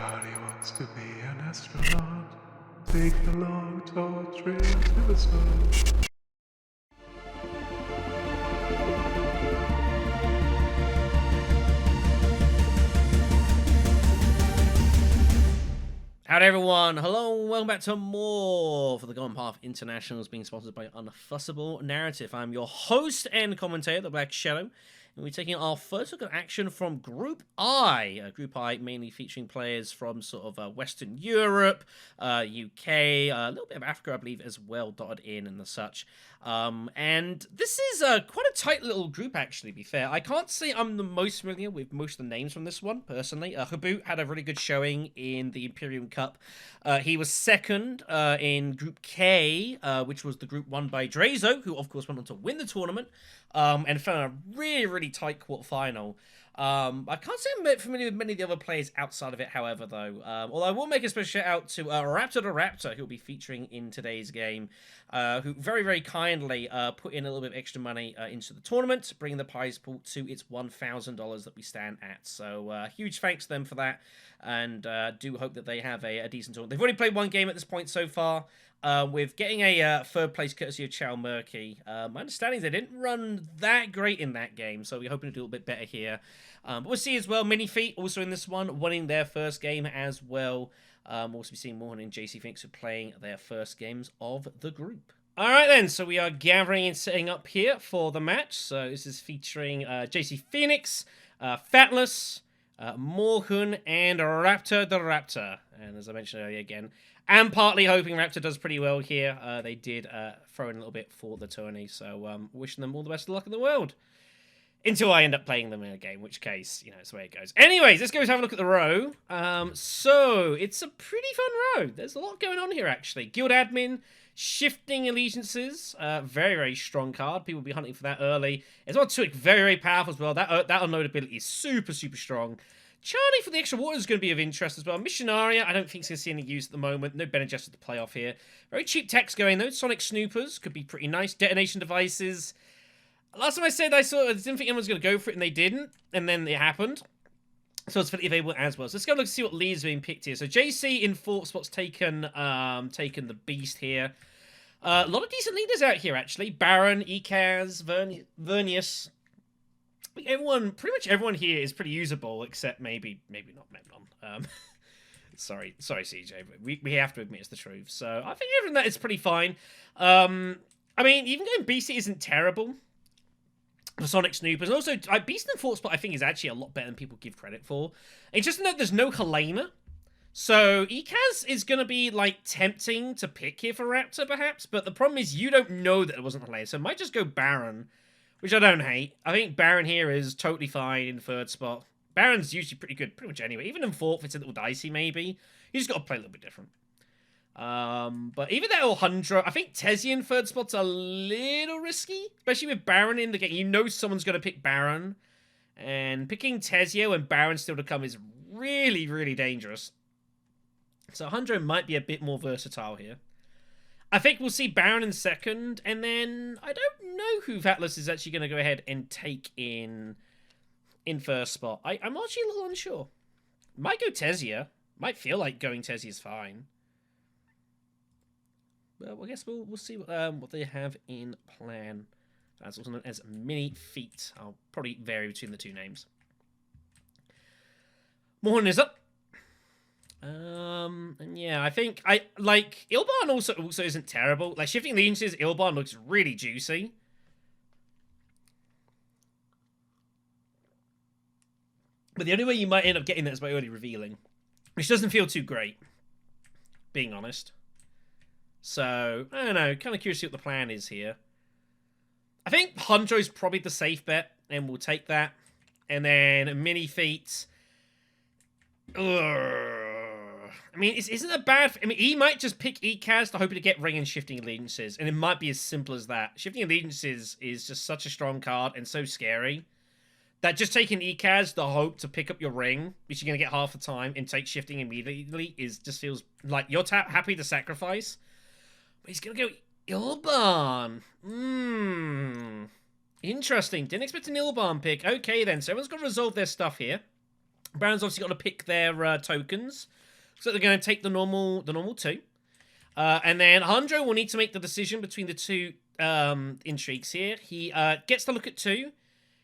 Charlie wants to be an astronaut. Take the long, tall train to the sun. Howdy everyone, hello and welcome back to more for the Golden Path Internationals, being sponsored by Unfussable Narrative. I'm your host and commentator, the BlackShadow, and we're taking our first look at action from Group I. Group I mainly featuring players from sort of Western Europe, UK, a little bit of Africa, I believe, as well, dotted in and the such. And this is quite a tight little group, actually, to be fair. I can't say I'm the most familiar with most of the names from this one, personally. Habut had a really good showing in the Imperium Cup. He was second in Group K, which was the group won by Drazo, who, of course, went on to win the tournament, and found a really, really tight quarterfinal. I can't say I'm familiar with many of the other players outside of it, however, though. Although I will make a special shout out to RaptorDaRaptor, who will be featuring in today's game, who very, very kindly put in a little bit of extra money into the tournament, bringing the prize pool to its $1,000 that we stand at. So huge thanks to them for that, and do hope that they have a decent tournament. They've already played one game at this point so far, with getting a third place courtesy of Chow Murky. My understanding is they didn't run that great in that game, so we're hoping to do a little bit better here. But we'll see as well. Mini Feet also in this one, winning their first game as well. We'll also be seeing Morhun and JC Phoenix are playing their first games of the group. Alright then, so we are gathering and setting up here for the match. So this is featuring JC Phoenix, Phatlas, Morhun, and RaptorDaRaptor. And as I mentioned earlier again, I'm partly hoping Raptor does pretty well here. They did throw in a little bit for the tourney, so wishing them all the best of luck in the world. Until I end up playing them in a game, in which case, you know, it's the way it goes. Anyways, let's go have a look at the row. So, it's a pretty fun row. There's a lot going on here, actually. Guild Admin, Shifting Allegiances, very, very strong card. People will be hunting for that early. It's one Twig, very, very powerful as well. That unload ability is super, super strong. Charlie for the extra water is going to be of interest as well. Missionaria, I don't think it's going to see any use at the moment. No Bene Gesserit to play off here. Very cheap text going, though. Sonic Snoopers could be pretty nice. Detonation Devices. Last time I said I didn't think anyone was going to go for it, and they didn't. And then it happened. So it's fairly available as well. So let's go look and see what leads are being picked here. So JC in fourth spot's taken the Beast here. A lot of decent leaders out here, actually. Baron, Ekaz, Vernius. Pretty much everyone here is pretty usable, except maybe not Memnon. Sorry, CJ, but we have to admit it's the truth. So I think everything that is pretty fine. I mean, even going BC isn't terrible for Sonic Snoopers. And also, Beast in the fourth spot I think is actually a lot better than people give credit for. It's just that there's no Helena. So Ekaz is going to be, like, tempting to pick here for Raptor, perhaps. But the problem is you don't know that it wasn't Helena. So I might just go Baron, which I don't hate. I think Baron here is totally fine in third spot. Baron's usually pretty good pretty much anyway. Even in fourth, it's a little dicey, maybe. You just got to play a little bit different. But even that Alejandro, I think Tezia in third spot's a little risky. Especially with Baron in the game. You know someone's going to pick Baron. And picking Tezia when Baron's still to come is really, really dangerous. So Alejandro might be a bit more versatile here. I think we'll see Baron in second, and then I don't know who Phatlas is actually going to go ahead and take in first spot. I'm actually a little unsure. Might go Tezia. Might feel like going Tezia is fine. Well, I guess we'll see what they have in plan. That's also known as Mini Feet. I'll probably vary between the two names. Morhun is up. And yeah, I think Ilban also isn't terrible. Like Shifting Allegiances, Ilban looks really juicy. But the only way you might end up getting that is by early revealing, which doesn't feel too great, being honest. So, I don't know, kind of curious to see what the plan is here. I think Hunjo's probably the safe bet, and we'll take that. And then Mini Feet. I mean, isn't that bad? I mean, he might just pick Ekaz to hoping to get Ring and Shifting Allegiances, and it might be as simple as that. Shifting Allegiances is just such a strong card and so scary that just taking Ekaz, the hope to pick up your Ring, which you're going to get half the time, and take Shifting immediately, just feels like you're happy to sacrifice. But he's going to go Ilban. Interesting. Didn't expect an Ilban pick. Okay, then. So everyone's got to resolve their stuff here. Baron's obviously got to pick their tokens. So they're going to take the normal 2. And then Hundro will need to make the decision between the 2 intrigues here. He gets to look at 2,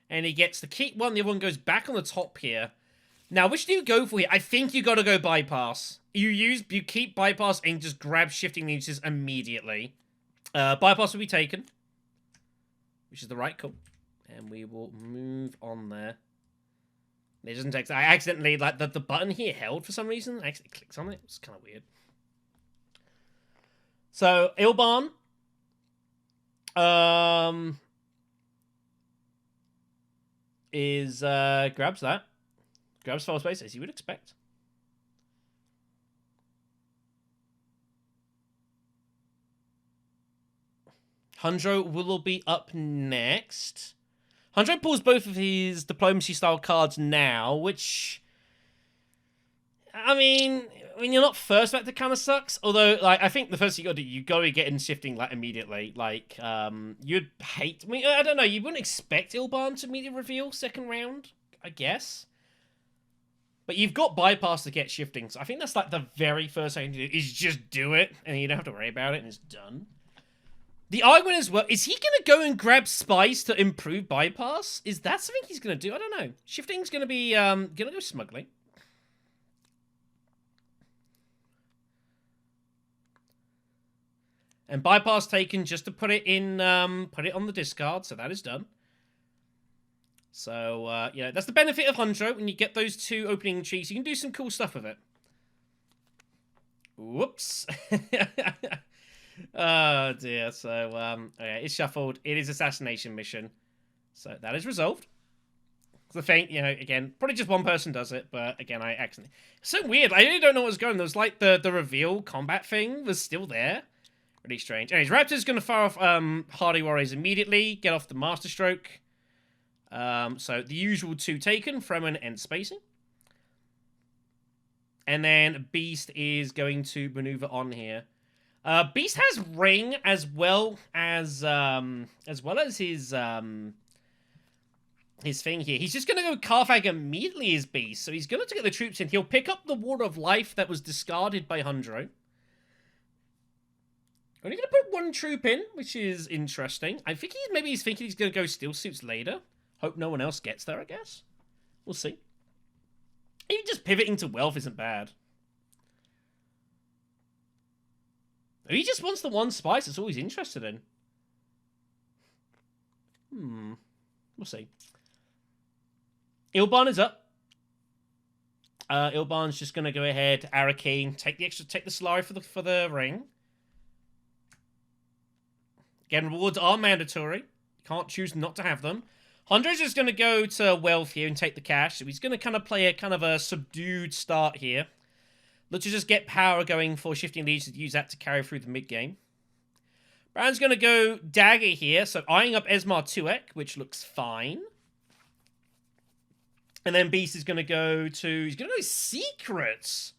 and he gets to keep 1. The other one goes back on the top here. Now, which do you go for here? I think you got to go bypass. You keep bypass and just grab shifting leeches immediately. Bypass will be taken, which is the right call. And we will move on there. It doesn't take... I accidentally... Like, the button here held for some reason. I accidentally clicked on it. It's kind of weird. So, Ilban... grabs that. Grabs file space, as you would expect. Hundro will be up next. Hundro pulls both of his diplomacy-style cards now, which... I mean, when you're not first, that kind of sucks. Although, like, I think the first thing you got to do, you got to get in shifting, like, immediately. Like, you'd hate... I mean, I don't know, you wouldn't expect Ilban to immediately reveal second round, I guess. But you've got bypass to get shifting, so I think that's, like, the very first thing to do, is just do it, and you don't have to worry about it, and it's done. The argument as well, is he going to go and grab Spice to improve bypass? Is that something he's going to do? I don't know. Shifting's going to be, going to go smuggling. And bypass taken just to put it in, put it on the discard, so that is done. So, yeah, that's the benefit of Hundro. When you get those 2 opening trees, you can do some cool stuff with it. Whoops. Oh, dear. So, okay, it's shuffled. It is assassination mission. So, that is resolved. The thing, you know, again, probably just one person does it, but, again, I accidentally... It's so weird. I really don't know what's going on. There was, like, the reveal combat thing was still there. Really strange. Anyways, Raptor's going to fire off Hardy Warriors immediately, get off the Master Stroke. So, the usual 2 taken, Fremen and Spacing. And then Beast is going to maneuver on here. Beast has Ring as well as his thing here. He's just going to go Carthag immediately as Beast. So he's going to get the troops in. He'll pick up the Water of Life that was discarded by Hundro. Only going to put 1 troop in, which is interesting. I think he's thinking he's going to go Steel Suits later. Hope no one else gets there, I guess. We'll see. Even just pivoting to Wealth isn't bad. He just wants the 1 spice that's all he's interested in. We'll see. Ilban is up. Ilban's just going to go ahead, Arrakeen, take the Solari for the ring. Again, rewards are mandatory. Can't choose not to have them. Hundro's just going to go to Wealth here and take the cash. So he's going to kind of play a subdued start here. Look to just get power going for Shifting Legions to use that to carry through the mid-game. Baron's going to go Dagger here, so eyeing up Esmar Tuek, which looks fine. And then Beast is going to go to... He's going to go Secrets.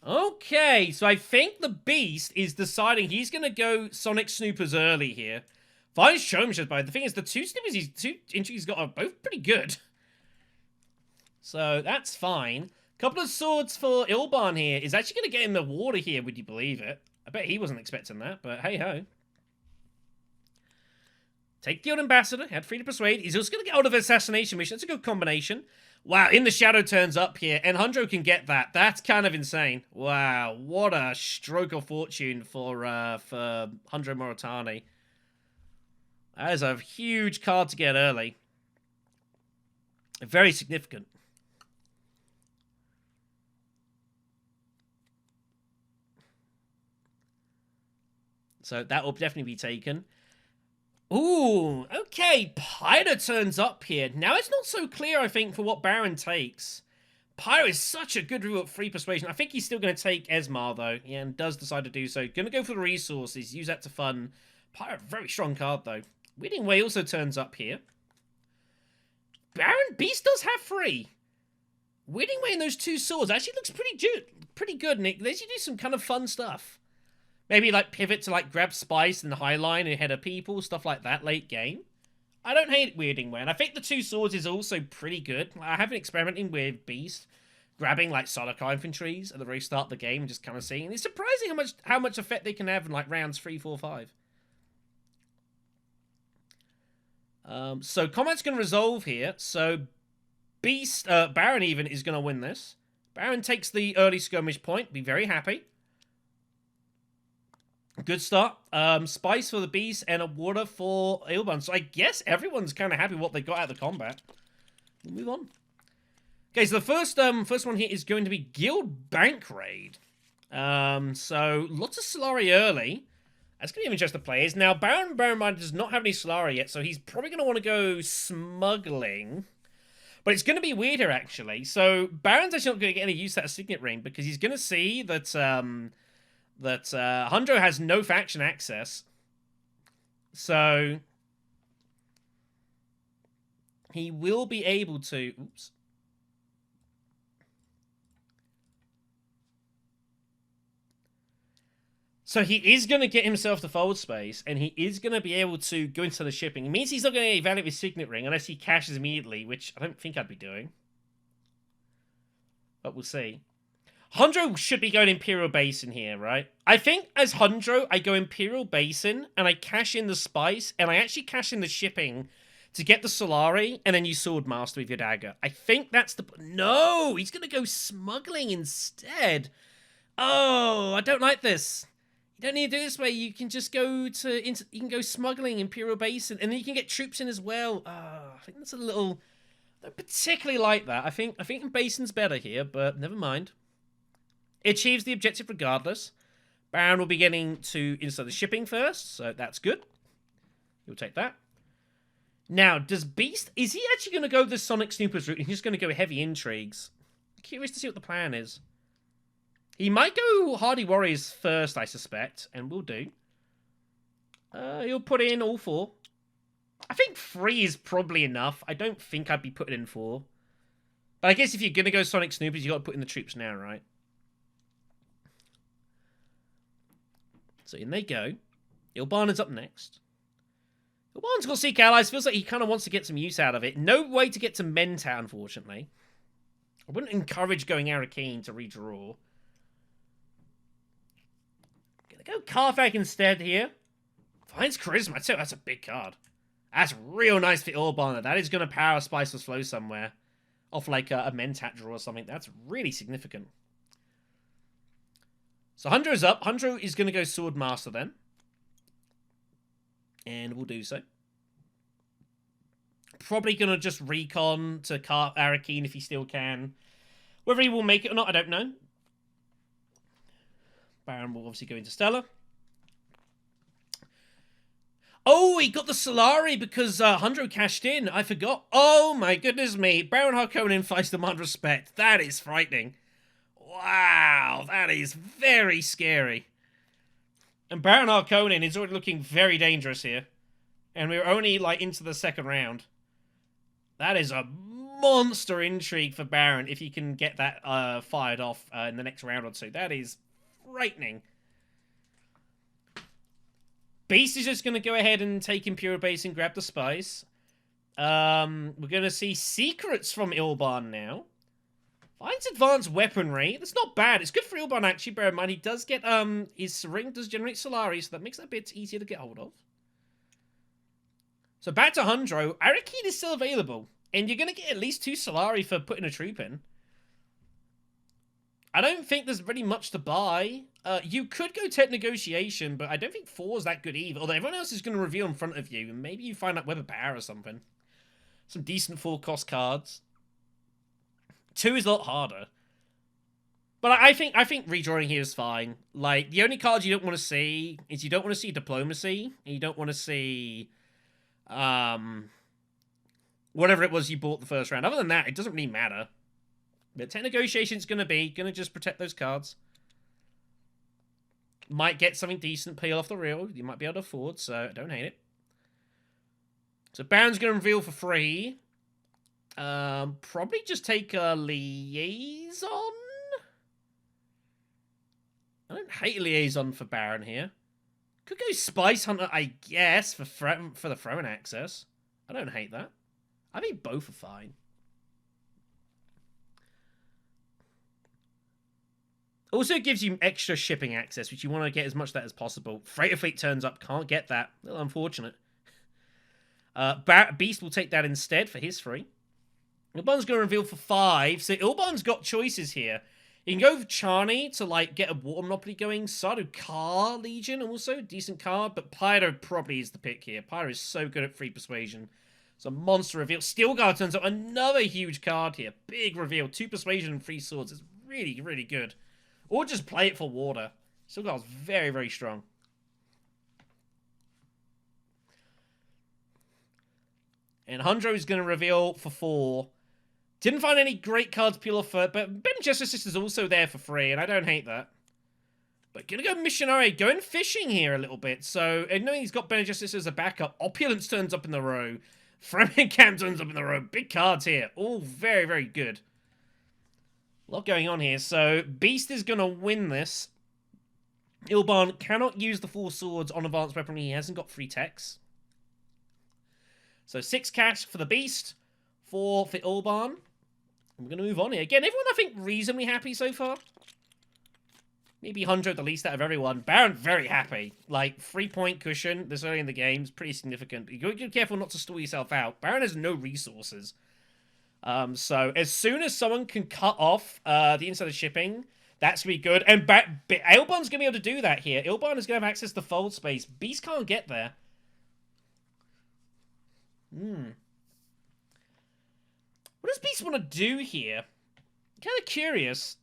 Okay, so I think the Beast is deciding he's going to go Sonic Snoopers early here. Fine showmanship, but the thing is, the 2 snippers he's got are both pretty good. So that's fine. Couple of swords for Ilban here. Is actually going to get in the water here, would you believe it? I bet he wasn't expecting that, but hey-ho. Take the old ambassador, had free to persuade. He's also going to get out of assassination mission. That's a good combination. Wow, In the Shadow turns up here, and Hundro can get that. That's kind of insane. Wow, what a stroke of fortune for Hundro Moritani. That is a huge card to get early. Very significant. So that will definitely be taken. Ooh, okay. Pyro turns up here. Now it's not so clear, I think, for what Baron takes. Pyro is such a good rule at free persuasion. I think he's still going to take Esmar, though, and does decide to do so. Going to go for the resources, use that to fund. Pyro, very strong card, though. Winning Way also turns up here. Baron Beast does have 3. Winning Way in those 2 swords actually looks pretty good, Nick. Lets you do some kind of fun stuff. Maybe, like, pivot to, like, grab Spice and Highline ahead of people, stuff like that late game. I don't hate weirding when. I think the two swords is also pretty good. I have been experimenting with Beast, grabbing like Solicar infantries at the very start of the game and just kind of seeing. It's surprising how much effect they can have in like rounds 3, 4, 5. So combat's going to resolve here. So Beast, Baron even is going to win this. Baron takes the early skirmish point. Be very happy. Good start. Spice for the Beast and a water for Ilban. So I guess everyone's kind of happy with what they got out of the combat. We'll move on. Okay, so the first one here is going to be Guild Bank Raid. So lots of Solari early. That's going to be of interest to players. Now, Baron Mind does not have any Solari yet, so he's probably going to want to go smuggling. But it's going to be weird here, actually. So Baron's actually not going to get any use out of Signet Ring because he's going to see that Hundro has no faction access. So he will be able to... Oops. So he is going to get himself the fold space, and he is going to be able to go into the shipping. It means he's not going to evaluate his Signet Ring unless he cashes immediately, which I don't think I'd be doing. But we'll see. Hundro should be going Imperial Basin here, right? I think as Hundro, I go Imperial Basin, and I cash in the spice, and I actually cash in the shipping to get the Solari, and then you Sword Master with your dagger. I think that's the... No! He's going to go smuggling instead. Oh, I don't like this. You don't need to do it this way. You can just go to... You can go smuggling Imperial Basin, and then you can get troops in as well. I think that's a little... I don't particularly like that. I think Basin's better here, but never mind. It achieves the objective regardless. Baron will be getting to inside the shipping first, so that's good. He'll take that. Now, does Beast... Is he actually going to go the Sonic Snoopers route? He's just going to go heavy intrigues. I'm curious to see what the plan is. He might go Hardy Warriors first, I suspect, and will do. He'll put in all 4. I think 3 is probably enough. I don't think I'd be putting in 4. But I guess if you're going to go Sonic Snoopers, you got to put in the troops now, right? So in they go. Ilban is up next. Ilban's got Seek Allies. Feels like he kind of wants to get some use out of it. No way to get to Mentat, unfortunately. I wouldn't encourage going Arakeen to redraw. Gonna go Carthag instead here. Finds Charisma too. That's a big card. That's real nice for Ilban. That is going to power Spiceless Flow somewhere. Off like a Mentat draw or something. That's really significant. So Hundro is up. Hundro is going to go Sword Master then. And we'll do so. Probably going to just recon to Arakeen if he still can. Whether he will make it or not, I don't know. Baron will obviously go into Stellar. Oh, he got the Solari because Hundro cashed in. I forgot. Oh my goodness me. Baron Harkonnen fights demand respect. That is frightening. Wow, that is very scary. And Baron Harkonnen is already looking very dangerous here. And we're only like into the second round. That is a monster intrigue for Baron if he can get that fired off in the next round or two. That is frightening. Beast is just going to go ahead and take Imperial Base and grab the spice. We're going to see secrets from Ilban now. Finds advanced weaponry. That's not bad. It's good for Ilban, actually. Bear in mind, he does get, his ring does generate Solari, so that makes that a bit easier to get hold of. So back to Hundro. Arakeen is still available. And you're going to get at least 2 Solari for putting a troop in. I don't think there's really much to buy. You could go Tech Negotiation, but I don't think 4 is that good either. Although everyone else is going to reveal in front of you. And maybe you find out Web of Power or something. Some decent 4-cost cards. 2 is a lot harder. But I think redrawing here is fine. Like, the only cards you don't want to see is you don't want to see Diplomacy. And you don't want to see... whatever it was you bought the first round. Other than that, it doesn't really matter. But Tech Negotiation's going to just protect those cards. Might get something decent, peel off the reel. You might be able to afford, so don't hate it. So Baron's going to reveal for free. Probably just take a Liaison. I don't hate Liaison for Baron here. Could go Spice Hunter, I guess, for the throwing access. I don't hate that. I think both are fine. Also, it gives you extra shipping access, which you want to get as much of that as possible. Freighter fleet turns up, can't get that. A little unfortunate. Beast will take that instead for his 3. Ilban's going to reveal for 5. So Ilban's got choices here. He can go with Charney to, like, get a water monopoly going. Sardaukar Legion also, decent card. But Pyro probably is the pick here. Pyro is so good at free persuasion. It's a monster reveal. Steelguard turns up, another huge card here. Big reveal. 2 persuasion and 3 swords. It's really, really good. Or just play it for water. Steelguard's very, very strong. And Hundro is going to reveal for 4. Didn't find any great cards peel off, but Ben Justice is also there for 3, and I don't hate that. But gonna go Missionary, going fishing here a little bit. So, knowing he's got Ben Justice as a backup, Opulence turns up in the row. Framingham turns up in the row. Big cards here. All very, very good. A lot going on here. So, Beast is gonna win this. Ilban cannot use the 4 swords on advanced weaponry. He hasn't got 3 techs. So 6 cash for the Beast, 4 for Ilban. We're going to move on here. Again, everyone I think reasonably happy so far. Maybe 100 the least out of everyone. Baron very happy. Like, 3-point cushion this early in the game is pretty significant. You got to be careful not to stall yourself out. Baron has no resources. So as soon as someone can cut off the inside of shipping, that's going to be good. And Ilban's going to be able to do that here. Ilban is going to have access to fold space. Beast can't get there. What does Beast want to do here? Kind of curious.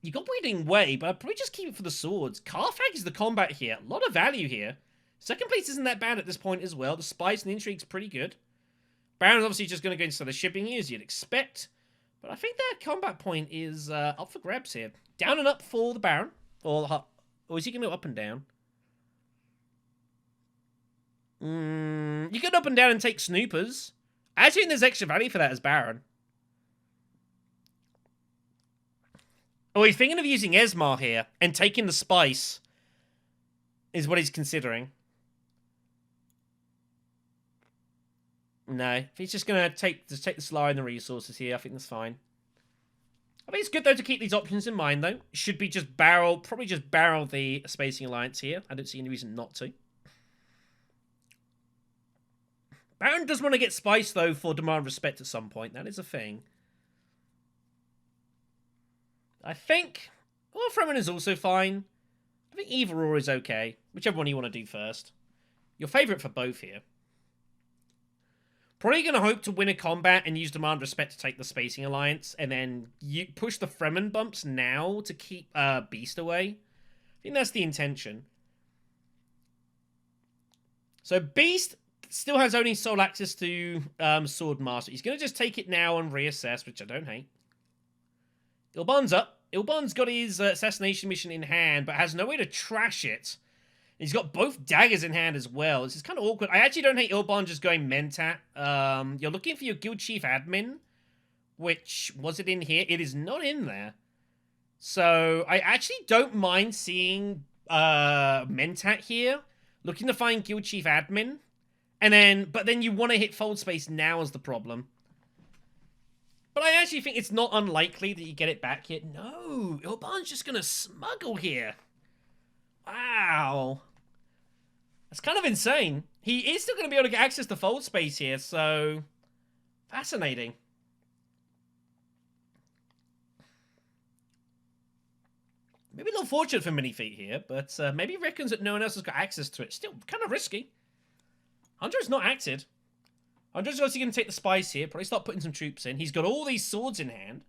You got Bleeding Way, but I'd probably just keep it for the swords. Carfag is the combat here. A lot of value here. Second place isn't that bad at this point as well. The spice and the intrigue's pretty good. Baron's obviously just going to go into the shipping here, as you'd expect. But I think that combat point is up for grabs here. Down and up for the Baron. Or is he going to go up and down? You can up and down and take Snoopers. I actually think there's extra value for that as Baron. Oh, he's thinking of using Esmar here and taking the spice is what he's considering. No, he's just gonna take the Solar and the resources here. I think that's fine. I think it's good though to keep these options in mind though. Should be just probably just barrel the Spacing Alliance here. I don't see any reason not to. Baron does want to get spice, though, for demand respect at some point. That is a thing. I think... Well, Fremen is also fine. I think either or is okay. Whichever one you want to do first. Your favourite for both here. Probably going to hope to win a combat and use demand respect to take the Spacing Alliance. And then you push the Fremen bumps now to keep Beast away. I think that's the intention. So Beast... still has only sole access to Sword Master. He's going to just take it now and reassess, which I don't hate. Ilban's up. Ilban's got his assassination mission in hand, but has no way to trash it. He's got both daggers in hand as well. This is kind of awkward. I actually don't hate Ilban just going Mentat. You're looking for your Guild Chief Admin, which, was it in here? It is not in there. So, I actually don't mind seeing Mentat here. Looking to find Guild Chief Admin. But then you want to hit fold space now is the problem. But I actually think it's not unlikely that you get it back here. No, Ilban's just going to smuggle here. Wow. That's kind of insane. He is still going to be able to get access to fold space here, so... fascinating. Maybe a little fortunate for Minifeet here, but maybe he reckons that no one else has got access to it. Still kind of risky. Hunter's not acted. Hunter's obviously going to take the spice here. Probably start putting some troops in. He's got all these swords in hand.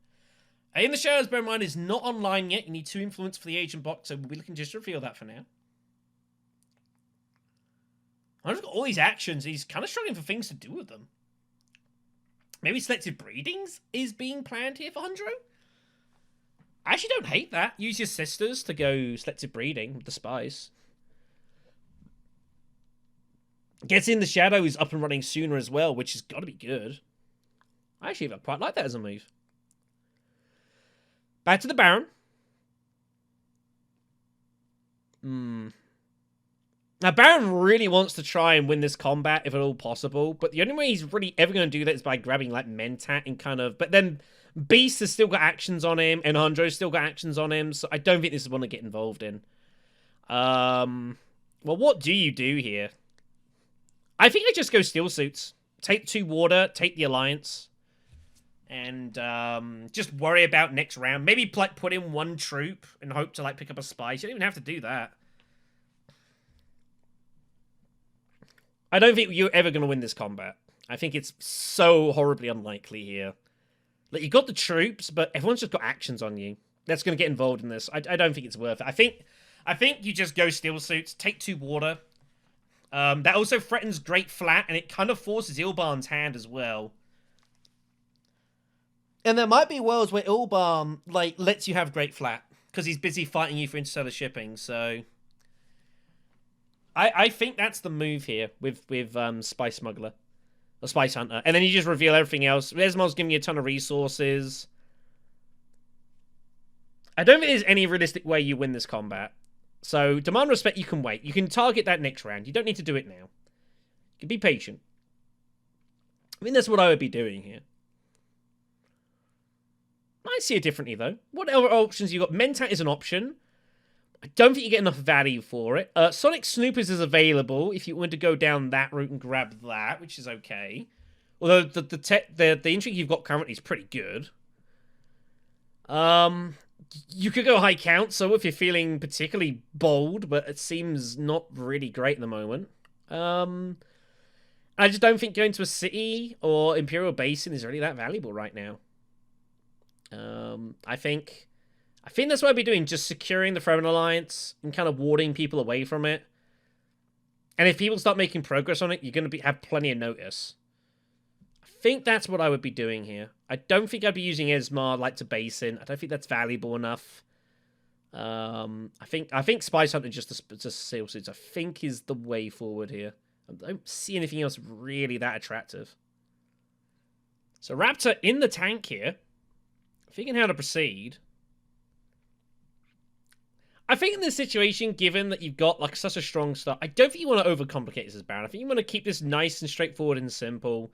In the Shadows, bear in mind, is not online yet. You need 2 influence for the agent box, so we'll be looking just to reveal that for now. Hunter's got all these actions. He's kind of struggling for things to do with them. Maybe selective breedings is being planned here for Hundro? I actually don't hate that. Use your sisters to go selective breeding with the spice. Gets in the Shadows up and running sooner as well, which has got to be good. I actually quite like that as a move. Back to the Baron. Now, Baron really wants to try and win this combat, if at all possible, but the only way he's really ever going to do that is by grabbing, like, Mentat and kind of... But then Beast has still got actions on him, and Hondro's still got actions on him, so I don't think this is one to get involved in. Well, what do you do here? I think I just go Steel Suits. Take 2 water, take the Alliance, and just worry about next round. Maybe, like, put in 1 troop and hope to, like, pick up a Spice. You don't even have to do that. I don't think you're ever going to win this combat. I think it's so horribly unlikely here. Like, you got the troops, but everyone's just got actions on you. That's going to get involved in this. I don't think it's worth it. I think you just go Steel Suits, take 2 water. That also threatens Great Flat, and it kind of forces Ilban's hand as well. And there might be worlds where Ilban, like, lets you have Great Flat, because he's busy fighting you for interstellar shipping, so... I think that's the move here with Spice Smuggler. Or Spice Hunter. And then you just reveal everything else. Resmar's giving you a ton of resources. I don't think there's any realistic way you win this combat. So, Demand Respect, you can wait. You can target that next round. You don't need to do it now. You can be patient. I mean, that's what I would be doing here. I see it differently, though. What other options you got? Mentat is an option. I don't think you get enough value for it. Sonic Snoopers is available if you want to go down that route and grab that, which is okay. Although the intrigue you've got currently is pretty good. You could go High Council if you're feeling particularly bold, but it seems not really great at the moment. I just don't think going to a city or Imperial Basin is really that valuable right now. I think that's what I'd be doing, just securing the Throne Alliance and kind of warding people away from it. And if people start making progress on it, you're going to have plenty of notice. I think that's what I would be doing here. I don't think I'd be using Esmar like to Basin. I don't think that's valuable enough. I think Spice Hunter just Seal Suits, I think, is the way forward here. I don't see anything else really that attractive. So Raptor in the tank here. Thinking how to proceed. I think in this situation, given that you've got like such a strong start, I don't think you want to overcomplicate this as Baron. I think you want to keep this nice and straightforward and simple.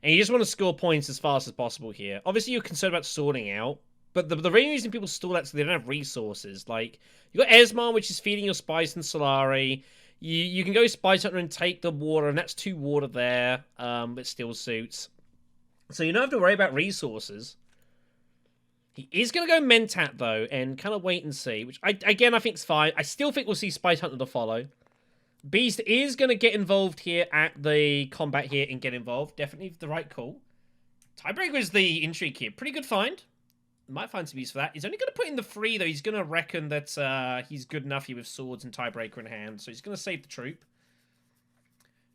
And you just want to score points as fast as possible here. Obviously, you're concerned about sorting out. But the main reason people stall out is they don't have resources. Like, you got Esmar, which is feeding your Spice and Solari. You can go Spice Hunter and take the water, and that's 2 water there. But Steel Suits. So you don't have to worry about resources. He is going to go Mentat, though, and kind of wait and see, which, I think is fine. I still think we'll see Spice Hunter to follow. Beast is going to get involved here at the combat here and get involved. Definitely the right call. Tiebreaker is the intrigue here. Pretty good find. Might find some use for that. He's only going to put in the 3, though. He's going to reckon that he's good enough here with swords and Tiebreaker in hand, so he's going to save the troop.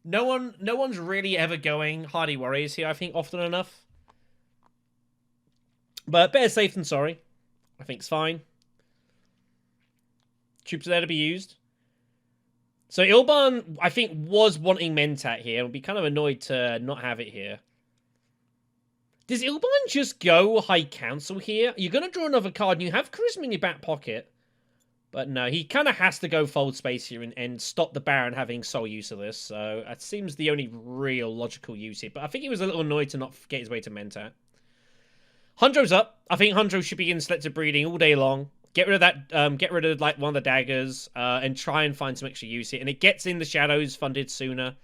No one's really ever going Hardy Warriors here, I think, often enough. But better safe than sorry. I think it's fine. Troops are there to be used. So Ilban, I think, was wanting Mentat here. Would be kind of annoyed to not have it here. Does Ilban just go High Council here? You're going to draw another card and you have Charisma in your back pocket. But no, he kind of has to go Fold Space here and stop the Baron having sole use of this. So that seems the only real logical use here. But I think he was a little annoyed to not get his way to Mentat. Hondro's up. I think Hondro should begin selective breeding all day long. Get rid of that. Get rid of like one of the daggers and try and find some extra use here. And it gets in the shadows funded sooner.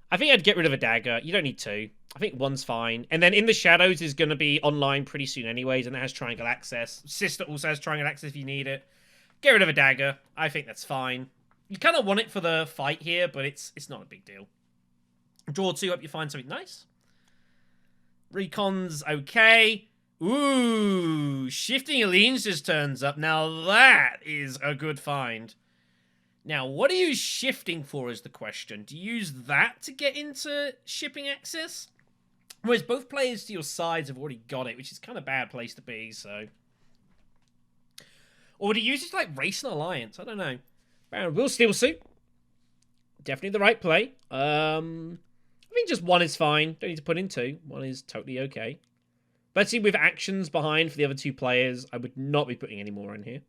I think I'd get rid of a dagger. You don't need 2. I think 1's fine. And then in the shadows is going to be online pretty soon anyways, and it has triangle access. Sister also has triangle access if you need it. Get rid of a dagger. I think that's fine. You kind of want it for the fight here, but it's not a big deal. Draw 2 up, you find something nice. Recon's okay. Ooh, Shifting Allegiance turns up. Now that is a good find. Now, what are you shifting for is the question. Do you use that to get into shipping access? Whereas both players to your sides have already got it, which is kind of a bad place to be, so... Or do you use it to, like, race an alliance? I don't know. Baron will Steel Suit. Definitely the right play. I think just 1 is fine. Don't need to put in 2. 1 is totally okay. Let's see, with actions behind for the other 2 players, I would not be putting any more in here.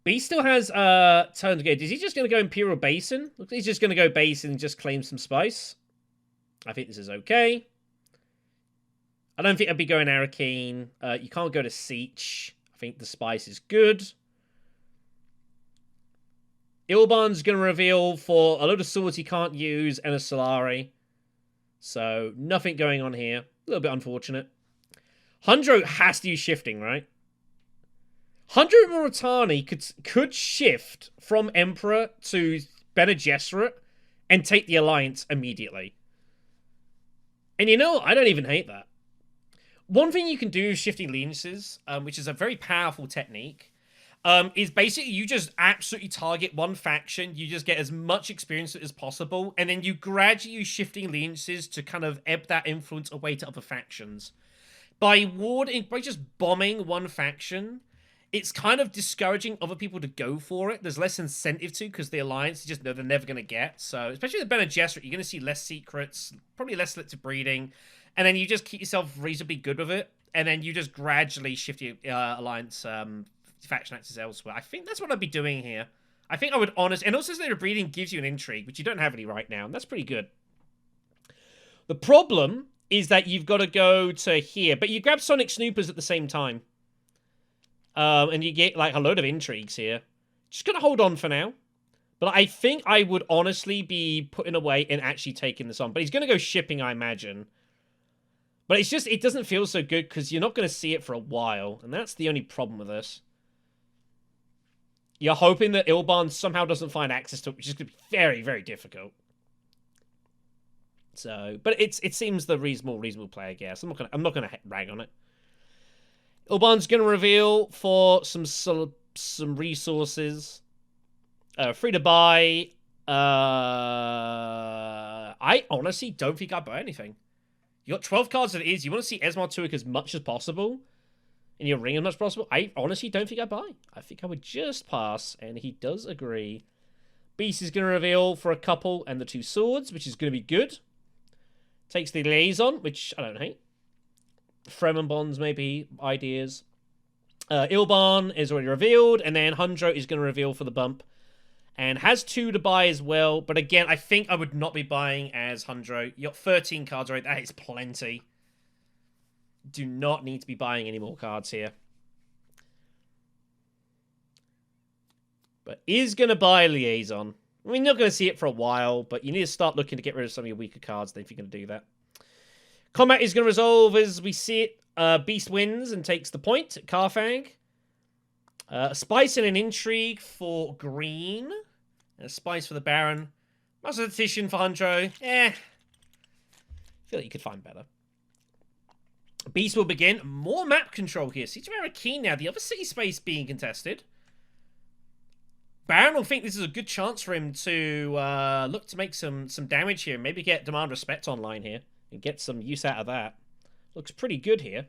Beast still has turn to go. Is he just going to go Imperial Basin? Looks like he's just going to go Basin and just claim some spice. I think this is okay. I don't think I'd be going Arrakeen. You can't go to Siege. I think the spice is good. Ilban's going to reveal for a load of swords he can't use and a Solari. So, nothing going on here. A little bit unfortunate. Hundro has to use shifting, right? Hundro Moritani could shift from Emperor to Bene Gesserit and take the Alliance immediately. And you know, I don't even hate that. One thing you can do with shifting allegiances, which is a very powerful technique, is basically you just absolutely target one faction, you just get as much experience as possible, and then you gradually use shifting allegiances to kind of ebb that influence away to other factions. By just bombing one faction, it's kind of discouraging other people to go for it. There's less incentive to, because the Alliance, you just know they're never going to get. So, especially with Bene Gesserit, you're going to see less secrets, probably less selective breeding, and then you just keep yourself reasonably good with it, and then you just gradually shift your Alliance faction axis elsewhere. I think that's what I'd be doing here. I think I would honestly... And also, selective breeding gives you an intrigue, which you don't have any right now, and that's pretty good. The problem is that you've got to go to here, but you grab Sonic Snoopers at the same time. And you get, like, a load of intrigues here. Just gonna hold on for now. But I think I would honestly be putting away and actually taking this on. But he's gonna go shipping, I imagine. But it's just, it doesn't feel so good because you're not gonna see it for a while. And that's the only problem with this. You're hoping that Ilban somehow doesn't find access to it, which is gonna be very, very difficult. So, but it seems the reasonable play, I guess. I'm not gonna rag on it. Ilban's going to reveal for some resources. Free to buy. I honestly don't think I'd buy anything. You got 12 cards as it is. You want to see Esmar Tuik as much as possible. In your ring as much as possible. I honestly don't think I'd buy. I think I would just pass. And he does agree. Beast is going to reveal for a couple and the 2 swords, which is going to be good. Takes the liaison, which I don't hate. Fremen bonds, maybe, ideas. Ilban is already revealed, and then Hundro is going to reveal for the bump. And has 2 to buy as well, but again, I think I would not be buying as Hundro. You got 13 cards, right? That is plenty. Do not need to be buying any more cards here. But is going to buy Liaison. I mean, you're not going to see it for a while, but you need to start looking to get rid of some of your weaker cards if you're going to do that. Combat is going to resolve as we see it. Beast wins and takes the point at Carfag. A spice and an intrigue for green. And a spice for the Baron. Mathematician for Hundro. I feel like you could find better. Beast will begin. More map control here. Siege of Arrakeen now. The other city space being contested. Baron will think this is a good chance for him to look to make some damage here. Maybe get Demand Respect online here. And get some use out of that. Looks pretty good here.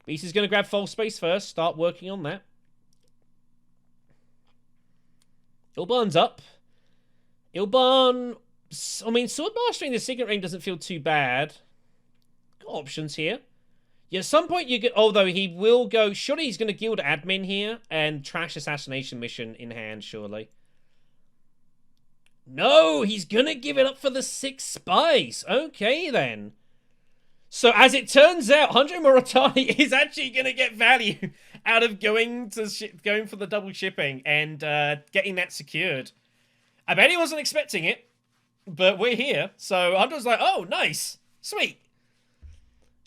Beast is going to grab false space first. Start working on that. Ilban's up. Ilban... I mean, Sword Mastering the Signet Ring doesn't feel too bad. Got options here. Yeah, at some point you get... Although he will go... Surely he's going to guild admin here. And trash assassination mission in hand, surely. No, he's gonna give it up for the 6 spice. Okay, then. So, as it turns out, Hundro Moritani is actually gonna get value out of going for the double shipping and getting that secured. I bet he wasn't expecting it, but we're here. So, Hundro's like, oh, nice. Sweet.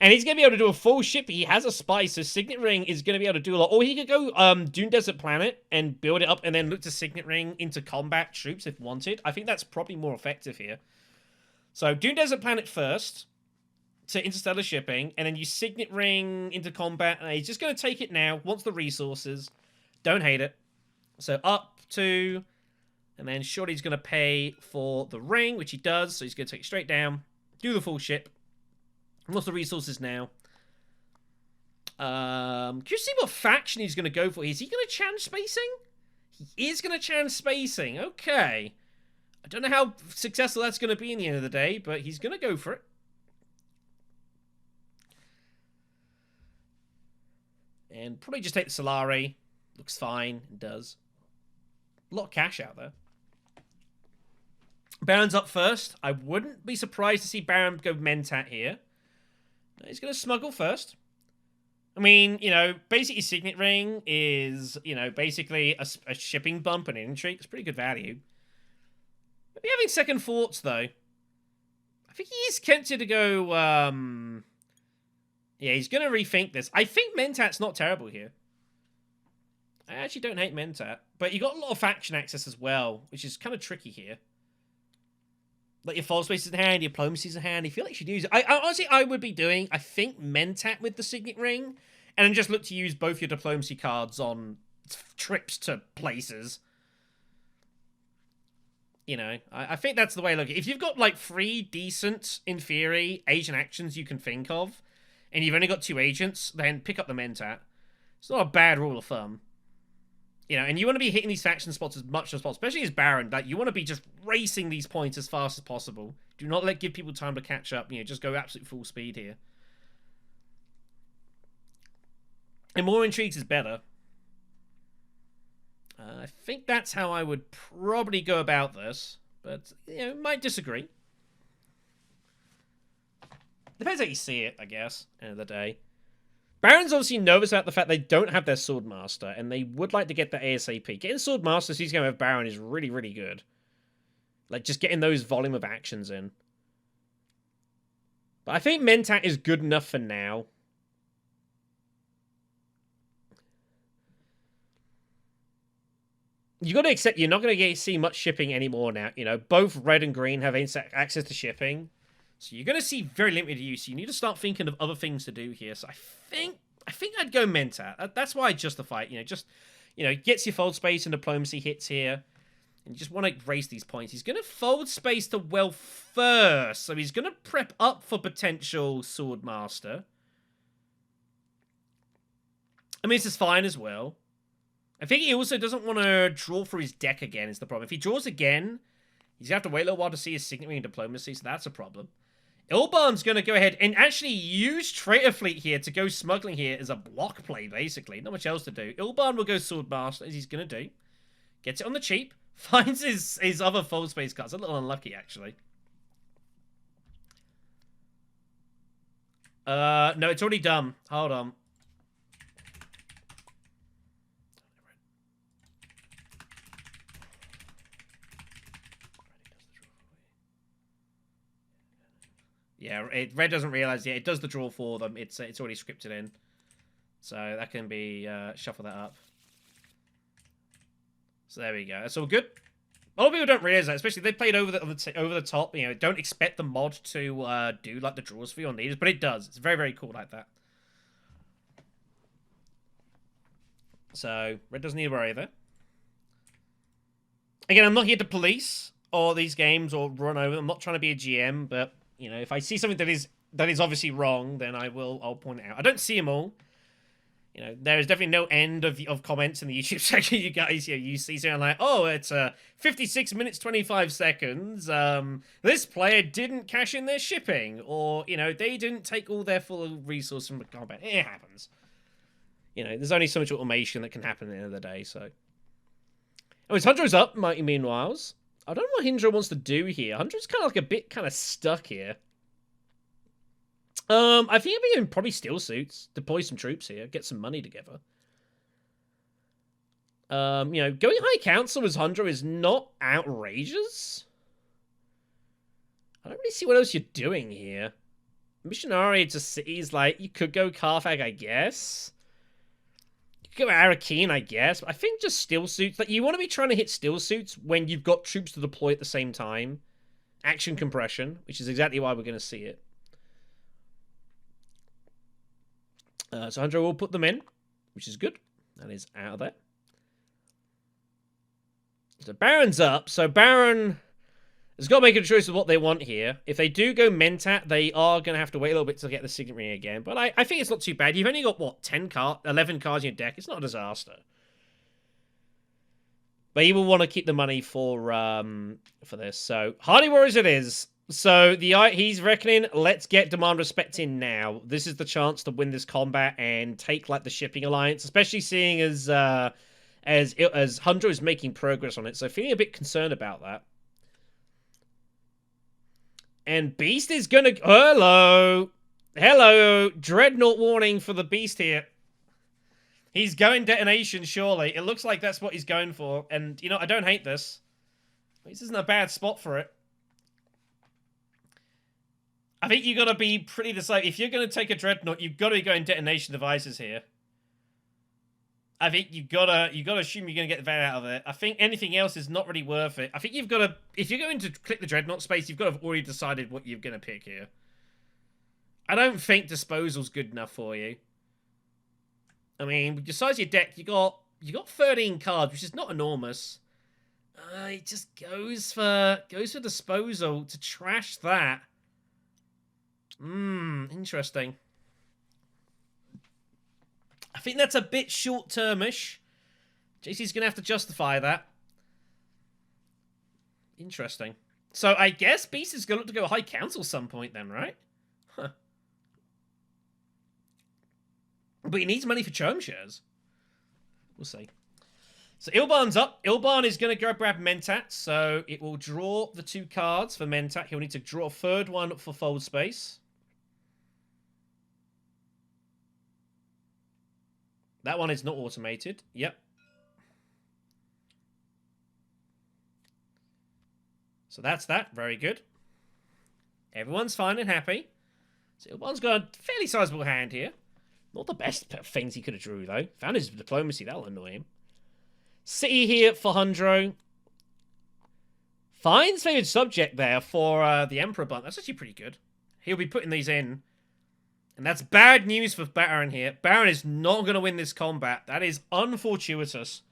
And he's going to be able to do a full ship. He has a spice, so Signet Ring is going to be able to do a lot. Or he could go Dune Desert Planet and build it up and then look to Signet Ring into combat troops if wanted. I think that's probably more effective here. So Dune Desert Planet first to interstellar shipping, and then you Signet Ring into combat. And he's just going to take it now, wants the resources. Don't hate it. So up to... And then surely he's going to pay for the ring, which he does. So he's going to take it straight down, do the full ship. What's the resources now? Curious to see what faction he's going to go for. Is he going to challenge spacing? He is going to challenge spacing. Okay. I don't know how successful that's going to be in the end of the day, but he's going to go for it. And probably just take the Solari. Looks fine. It does. A lot of cash out there. Baron's up first. I wouldn't be surprised to see Baron go Mentat here. He's going to smuggle first. I mean, you know, basically Signet Ring is, you know, basically a shipping bump and an intrigue. It's pretty good value. Maybe having second thoughts, though. I think he is tempted to go, yeah, he's going to rethink this. I think Mentat's not terrible here. I actually don't hate Mentat. But you got a lot of faction access as well, which is kind of tricky here. Like your Fold Space is in hand, your Diplomacy is in hand. I feel like you should use it. Honestly, I would be doing, I think, Mentat with the Signet Ring. And then just look to use both your Diplomacy cards on trips to places. You know, I think that's the way I look at it. If you've got, like, 3 decent, in theory, agent actions you can think of, and you've only got 2 agents, then pick up the Mentat. It's not a bad rule of thumb. You know, and you want to be hitting these faction spots as much as possible, especially as Baron. Like, you want to be just racing these points as fast as possible. Do not give people time to catch up. You know, just go absolute full speed here. And more intrigues is better. I think that's how I would probably go about this. But, you know, might disagree. Depends how you see it, I guess, end of the day. Baron's obviously nervous about the fact they don't have their Swordmaster, and they would like to get the ASAP. Getting Swordmaster so he's going to have Baron is really, really good. Like, just getting those volume of actions in. But I think Mentat is good enough for now. You got to accept you're not going to see much shipping anymore now. You know, both red and green have access to shipping. So you're going to see very limited use. You need to start thinking of other things to do here. So I think I'd go Mentat. That's why I justify it. You know, just, you know, gets your Fold Space and Diplomacy hits here. And you just want to race these points. He's going to Fold Space to Wealth first. So he's going to prep up for potential Swordmaster. I mean, this is fine as well. I think he also doesn't want to draw for his deck again is the problem. If he draws again, he's going to have to wait a little while to see his Signet Ring and Diplomacy, so that's a problem. Ilban's going to go ahead and actually use Traitor Fleet here to go smuggling here as a block play, basically. Not much else to do. Ilban will go Swordmaster, as he's going to do. Gets it on the cheap. Finds his other Fold Space cards. A little unlucky, actually. No, it's already done. Hold on. Yeah, red doesn't realize yet. It does the draw for them. It's already scripted in, so that can be shuffle that up. So there we go. That's all good. A lot of people don't realize that, especially if they played over the top. You know, don't expect the mod to do like the draws for your needers, but it does. It's very, very cool like that. So red doesn't need to worry there. Again, I'm not here to police all these games or run over them. I'm not trying to be a GM, but you know, if I see something that is obviously wrong, then I'll point it out. I don't see them all. You know, there is definitely no end of comments in the YouTube section. You guys, you see something like, oh, it's 56 minutes 25 seconds. This player didn't cash in their shipping, or you know, they didn't take all their full resource from the combat. It happens. You know, there's only so much automation that can happen at the end of the day. So, oh, his Hundra's up. Mighty Meanwhiles. I don't know what Hindra wants to do here. Hundra's kind of like a bit kind of stuck here. I think he'll be probably Steel Suits, deploy some troops here, get some money together. You know, going High Council as Hundra is not outrageous. I don't really see what else you're doing here. Missionary to cities, like, you could go Carthag, I guess. Go Arakeen, I guess. But I think just Steel Suits. Like, you want to be trying to hit Steel Suits when you've got troops to deploy at the same time. Action compression, which is exactly why we're going to see it. So Hundra will put them in, which is good. That is out of there. So Baron's up. So Baron has got to make a choice of what they want here. If they do go Mentat, they are going to have to wait a little bit to get the Signet Ring again. But I think it's not too bad. You've only got, what, 11 cards in your deck. It's not a disaster. But you will want to keep the money for this. So Hardy Warriors it is. So he's reckoning, let's get demand respect in now. This is the chance to win this combat and take like the shipping alliance, especially seeing as Hundro is making progress on it. So feeling a bit concerned about that. And Beast is gonna hello Dreadnought warning for the Beast here. He's going detonation, surely. It looks like that's what he's going for. And, you know, I don't hate this. This isn't a bad spot for it. I think you got to be pretty decisive. If you're going to take a Dreadnought, you've got to be going detonation devices here. I think you got to assume you're going to get the value out of it. I think anything else is not really worth it. I think you've got to... If you're going to click the Dreadnought space, you've got to have already decided what you're going to pick here. I don't think Disposal's good enough for you. I mean, with the size of your deck, you got 13 cards, which is not enormous. It just goes for Disposal to trash that. Interesting. I think that's a bit short-termish. JC's gonna have to justify that. Interesting. So I guess Beast is gonna look to go High Council some point then, right? Huh. But he needs money for Churn shares. We'll see. So Ilban's up. Ilban is going to go grab Mentat. So it will draw the 2 cards for Mentat. He'll need to draw a 3rd one for Fold Space. That one is not automated. Yep. So that's that. Very good. Everyone's fine and happy. So Ilban's got a fairly sizable hand here. Not the best things he could have drew, though. Found his diplomacy. That'll annoy him. City here for Hundro. Finds favored subject there for the Emperor Blunt. That's actually pretty good. He'll be putting these in. And that's bad news for Baron here. Baron is not going to win this combat. That is unfortuitous.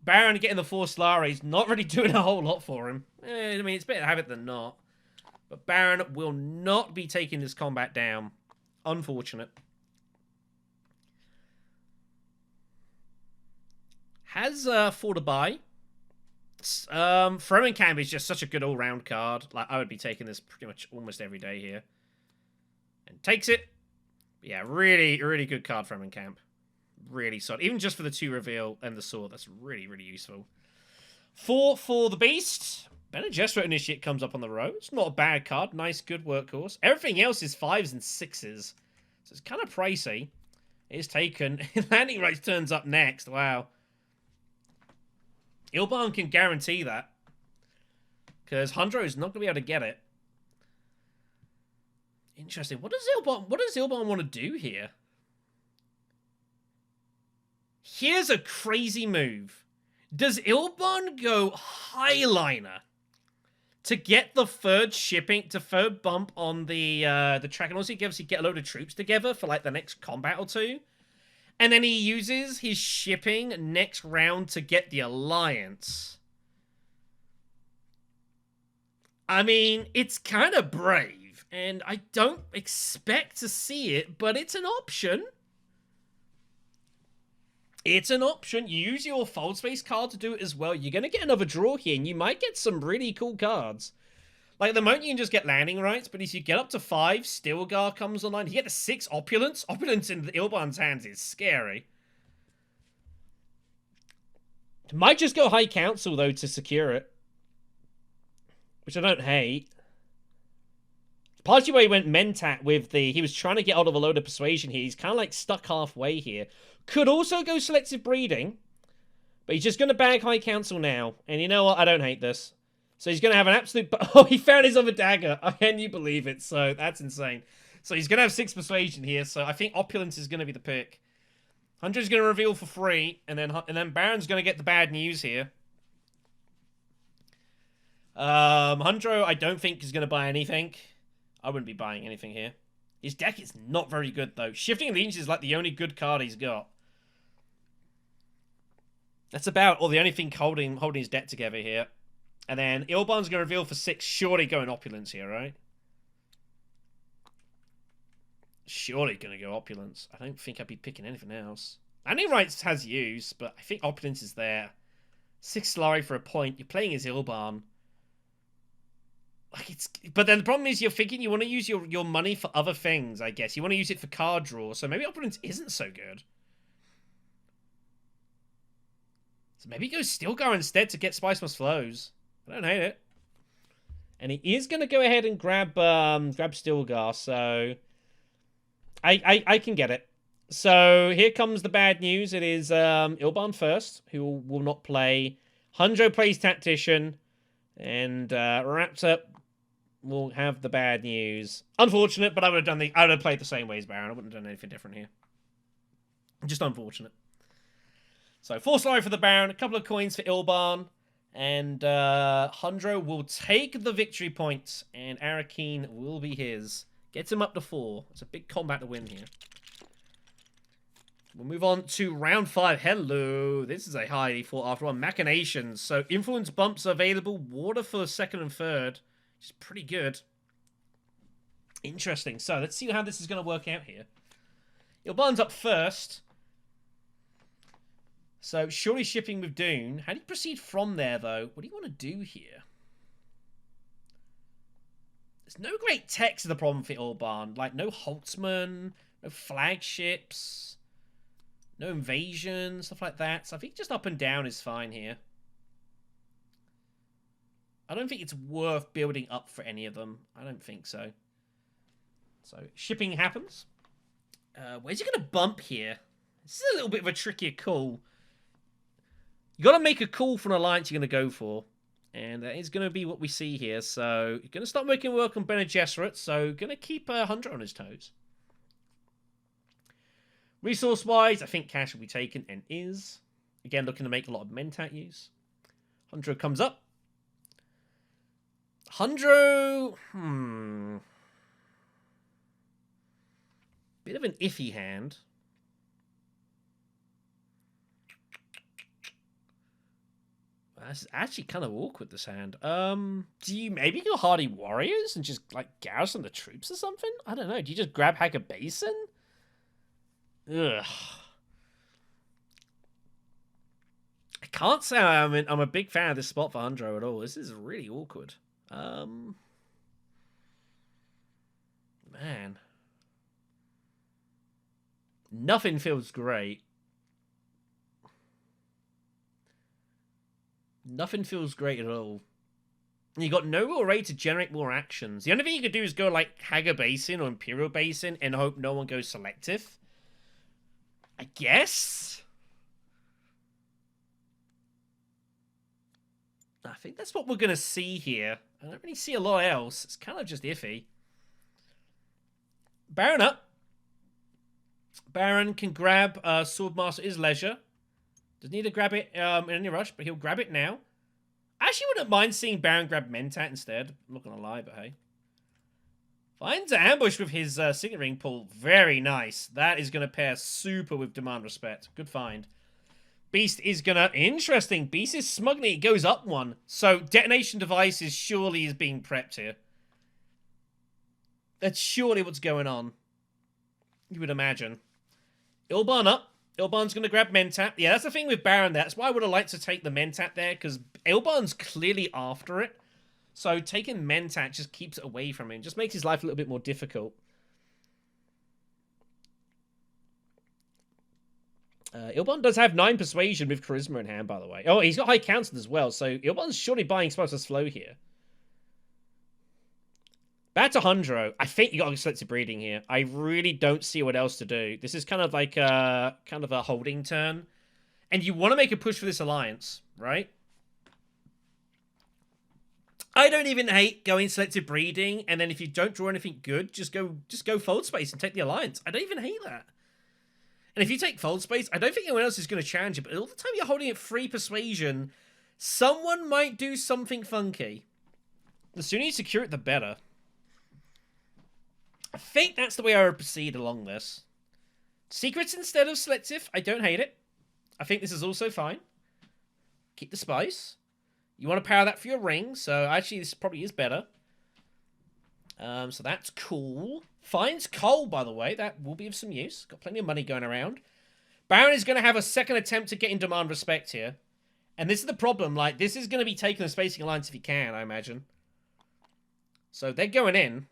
Baron getting the 4 Solari is not really doing a whole lot for him. I mean, it's better to have it than not. But Baron will not be taking this combat down. Unfortunate. Has 4 to buy. Camp is just such a good all-round card. Like, I would be taking this pretty much almost every day here. And takes it. But yeah, really, really good card, Camp. Really solid. Even just for the 2 reveal and the sword, that's really, really useful. 4 for the Beast. Bene Gesserit Initiate comes up on the row. It's not a bad card. Nice, good workhorse. Everything else is 5s and 6s. So it's kind of pricey. It is taken. Landing Rights turns up next. Wow. Ilban can guarantee that. Because Hundro is not going to be able to get it. Interesting. What does Ilban want to do here? Here's a crazy move. Does Ilban go Highliner to get the 3rd bump on the track, and also gives you get a load of troops together for like the next combat or 2? And then he uses his shipping next round to get the alliance. I mean, it's kind of brave, and I don't expect to see it, but it's an option. It's an option. You use your Fold Space card to do it as well. You're going to get another draw here, and you might get some really cool cards. Like, at the moment, you can just get landing rights, but if you get up to 5, Stilgar comes online. You get to 6, Opulence. Opulence in the Ilban's hands is scary. Might just go High Council, though, to secure it. Which I don't hate. Partially where he went Mentat with the... He was trying to get out of a load of Persuasion here. He's kind of, like, stuck halfway here. Could also go Selective Breeding. But he's just going to bag High Council now. And you know what? I don't hate this. So he's going to have an absolute... Oh, he found his other dagger. Can you believe it? So that's insane. So he's going to have 6 Persuasion here. So I think Opulence is going to be the pick. Hunter's going to reveal for free. And then Baron's going to get the bad news here. Hundro, I don't think is going to buy anything. I wouldn't be buying anything here. His deck is not very good, though. Shifting Allegiance is like the only good card he's got. That's about the only thing holding his deck together here. And then Ilban's going to reveal for 6. Surely going Opulence here, right? Surely going to go Opulence. I don't think I'd be picking anything else. Landing Rights has use, but I think Opulence is there. 6 Solari for a point. You're playing as Ilban. Like but then the problem is you're thinking you want to use your money for other things, I guess. You want to use it for card draw, so maybe Opulence isn't so good. So maybe go Stilgar instead to get Spice Must Flows. I don't hate it. And he is going to go ahead and grab Stilgar, so I can get it. So here comes the bad news. It is Ilban first, who will not play. Hundro plays Tactician, and Raptor will have the bad news. Unfortunate, but I would have played the same way as Baron. I wouldn't have done anything different here. Just unfortunate. So 4 Slurry for the Baron, a couple of coins for Ilban, and Hundro will take the victory point, and Arakeen will be his. Gets him up to 4. It's a big combat to win here. We'll move on to round 5. Hello. This is a highly fought after one. Machinations. So influence bumps are available. Water for 2nd and 3rd. Which is pretty good. Interesting. So let's see how this is going to work out here. Ilban's up first. So surely shipping with Dune. How do you proceed from there, though? What do you want to do here? There's no great tech to the problem for Ilban. Like, no Holtzman, no flagships, no invasion, stuff like that. So I think just up and down is fine here. I don't think it's worth building up for any of them. I don't think so. So shipping happens. Where's he going to bump here? This is a little bit of a trickier call. You got to make a call for an alliance you're going to go for. And that is going to be what we see here. So you're going to start making work on Bene Gesserit. So going to keep Hunter on his toes. Resource-wise, I think cash will be taken and is. Again, looking to make a lot of Mentat use. Hunter comes up. Hundro, bit of an iffy hand. This is actually kind of awkward, this hand. Do you maybe go Hardy Warriors and just, like, garrison the troops or something? I don't know. Do you just grab Hacker Basin? Ugh. I can't say I'm a big fan of this spot for Hundro at all. This is really awkward. Man. Nothing feels great. Nothing feels great at all. You got no real way to generate more actions. The only thing you could do is go like Hager Basin or Imperial Basin and hope no one goes selective. I guess? I think that's what we're going to see here. I don't really see a lot else. It's kind of just iffy. Baron up. Baron can grab Swordmaster is leisure. Doesn't need to grab it in any rush, but he'll grab it now. I actually wouldn't mind seeing Baron grab Mentat instead. I'm not going to lie, but hey. Finds an ambush with his Signet Ring pull. Very nice. That is going to pair super with Demand Respect. Good find. Beast is going to... Interesting. Beast is smuggling. It goes up one. So detonation devices surely is being prepped here. That's surely what's going on. You would imagine. Ilban up. Ilban's going to grab Mentat. Yeah, that's the thing with Baron there. That's why I would have liked to take the Mentat there, because Ilban's clearly after it. So taking Mentat just keeps it away from him. Just makes his life a little bit more difficult. Ilban does have 9 Persuasion with Charisma in hand, by the way. Oh, he's got high counsel as well, so Ilban's surely buying Spiceless Flow here. Back to Hundro. I think you got Selective Breeding here. I really don't see what else to do. This is kind of like a holding turn. And you want to make a push for this alliance, right? I don't even hate going Selective Breeding, and then if you don't draw anything good, just go Fold Space and take the alliance. I don't even hate that. And if you take Fold Space, I don't think anyone else is going to challenge it, but all the time you're holding it free Persuasion, someone might do something funky. The sooner you secure it, the better. I think that's the way I would proceed along this. Secrets instead of Selective, I don't hate it. I think this is also fine. Keep the Spice. You want to power that for your ring, so actually this probably is better. So that's cool. Finds coal, by the way. That will be of some use. Got plenty of money going around. Baron is going to have a second attempt to get in Demand Respect here. And this is the problem. Like, this is going to be taking the Spacing Alliance if he can, I imagine. So they're going in.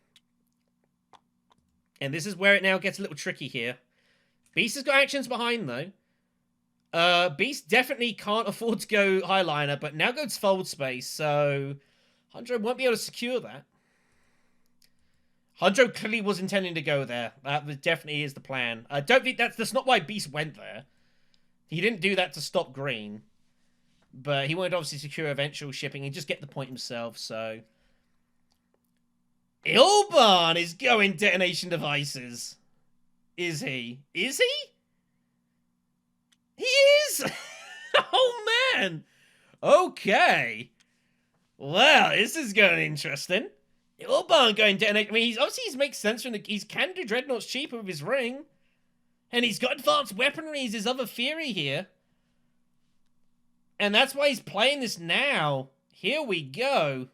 And this is where it now gets a little tricky here. Beast has got actions behind, though. Beast definitely can't afford to go Highliner, but now goes Fold Space, so Hydro won't be able to secure that. Hydro clearly was intending to go there. That definitely is the plan. I don't think that's not why Beast went there. He didn't do that to stop Green. But he wanted to obviously secure eventual shipping and just get the point himself, so... Ilban is going detonation devices. Is he? Is he? He is! Oh, man! Okay. Well, this is going interesting. Ilban going detonate. I mean, he's makes sense from he can do Dreadnoughts cheaper with his ring. And he's got advanced weaponry is his other theory here. And that's why he's playing this now. Here we go.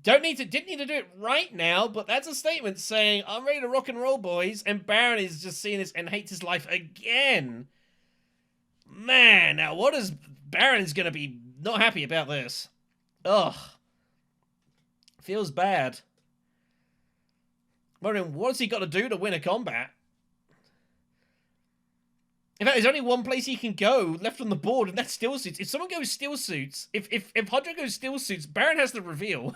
Didn't need to do it right now, but that's a statement saying, I'm ready to rock and roll, boys. And Baron is just seeing this and hates his life again. Man, now what is... Baron's gonna be not happy about this. Ugh. Feels bad. Wondering, what's he got to do to win a combat? In fact, there's only one place he can go left on the board, and that's Still Suits. If someone goes Still Suits, if Hydra goes Still Suits, Baron has the reveal.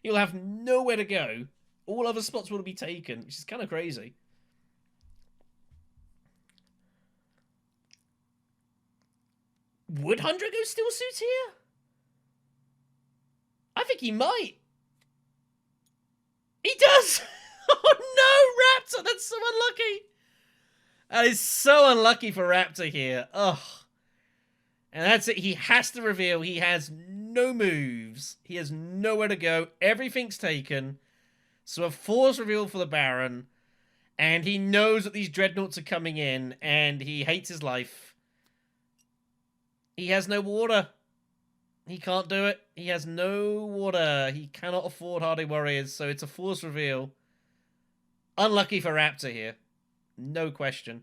He'll have nowhere to go. All other spots will be taken, which is kind of crazy. Would Hydra go Still Suits here? I think he might. He does! Oh no, Raptor! That's so unlucky! That is so unlucky for Raptor here. Ugh. And that's it. He has to reveal. He has no moves. He has nowhere to go. Everything's taken. So a force reveal for the Baron. And he knows that these Dreadnoughts are coming in. And he hates his life. He has no water. He can't do it. He has no water. He cannot afford Hardy Warriors. So it's a force reveal. Unlucky for Raptor here. No question.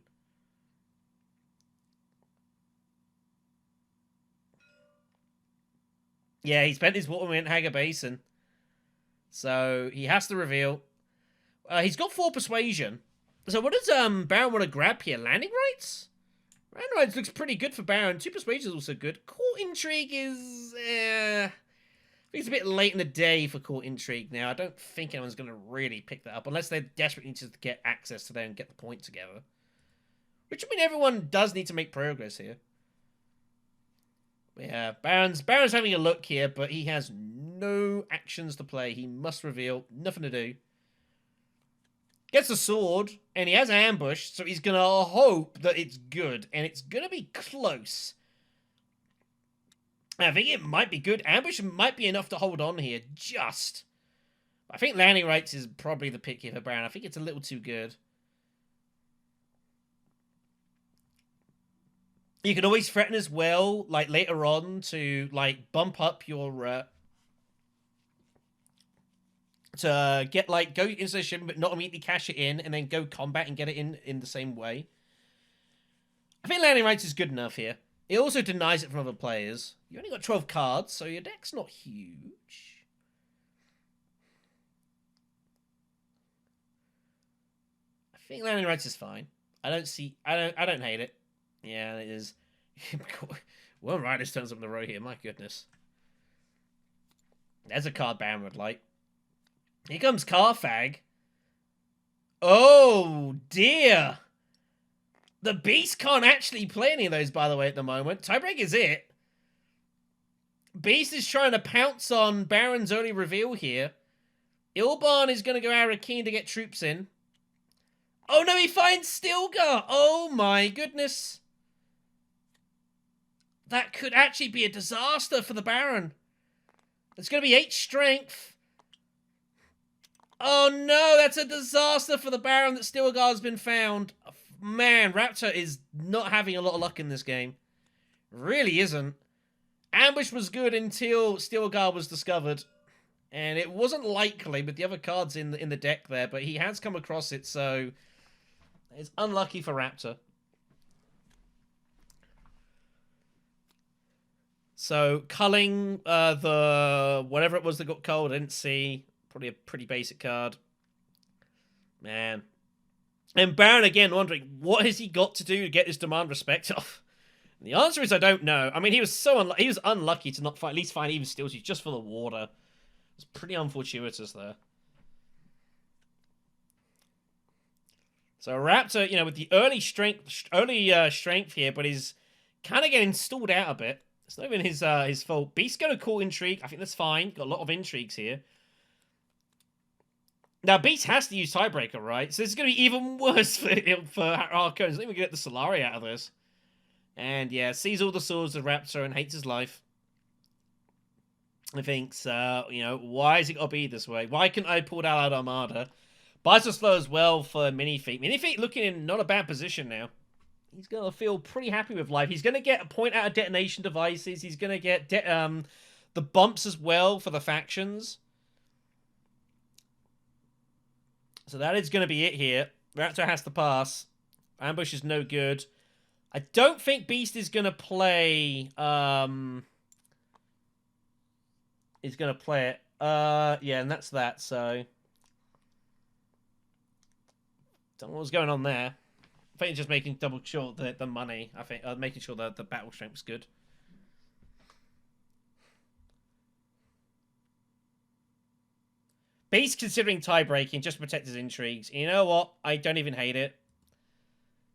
Yeah, he spent his water in Hager Basin. So he has to reveal. He's got 4 persuasion. So what does Baron want to grab here? Landing rights? Landing rights looks pretty good for Baron. 2 persuasion is also good. Court intrigue is... I think it's a bit late in the day for court intrigue now. I don't think anyone's going to really pick that up. Unless they desperately need to get access to them and get the point together. Which, I mean, everyone does need to make progress here. But yeah, Baron's having a look here, but he has no actions to play. He must reveal. Nothing to do. Gets a sword, and he has ambush, so he's going to hope that it's good. And it's going to be close. I think it might be good. Ambush might be enough to hold on here, just. I think landing rights is probably the pick here for Baron. I think it's a little too good. You can always threaten as well, like, later on to, like, bump up your, to get, like, go into the ship, but not immediately cash it in, and then go combat and get it in the same way. I think landing rights is good enough here. It also denies it from other players. You only got 12 cards, so your deck's not huge. I think landing rights is fine. I don't hate it. Yeah, it is. Well, Riders turns up in the row here. My goodness. There's a card Baron would like. Here comes Carfag. Oh, dear. The Beast can't actually play any of those, by the way, at the moment. Tiebreak is it. Beast is trying to pounce on Baron's early reveal here. Ilban is going to go Arakeen to get troops in. Oh, no, he finds Stilgar. Oh, my goodness. That could actually be a disaster for the Baron. It's going to be 8 strength. Oh, no, that's a disaster for the Baron that Stilgar has been found. Man, Raptor is not having a lot of luck in this game. Really isn't. Ambush was good until Stilgar was discovered. And it wasn't likely with the other cards in the deck there, but he has come across it, so it's unlucky for Raptor. So, culling the whatever it was that got cold, I didn't see. Probably a pretty basic card. Man. And Baron, again, wondering, what has he got to do to get his demand respect off? And the answer is, I don't know. I mean, he was he was unlucky to not find, at least find even steals just for the water. It's pretty unfortuitous there. So Raptor, you know, with the early strength here, but he's kind of getting stalled out a bit. It's not even his fault. Beast's going to call Intrigue. I think that's fine. Got a lot of intrigues here. Now, Beast has to use Tiebreaker, right? So this is going to be even worse for Arcones. Let me get the Solari out of this. And yeah, sees all the swords of Raptor and hates his life. I think, you know, why is it got to be this way? Why couldn't I pull out Armada? Buys us slow as well for Minifeet. Minifeet looking in not a bad position now. He's going to feel pretty happy with life. He's going to get a point out of detonation devices. He's going to get the bumps as well for the factions. So that is going to be it here. Raptor has to pass. Ambush is no good. I don't think Beast is going to play... He's going to play it. Yeah, and that's that, so... Don't know what's going on there. I think he's just making double sure the money. I think making sure that the battle strength's good. Beast considering tie-breaking just to protect his intrigues. You know what? I don't even hate it.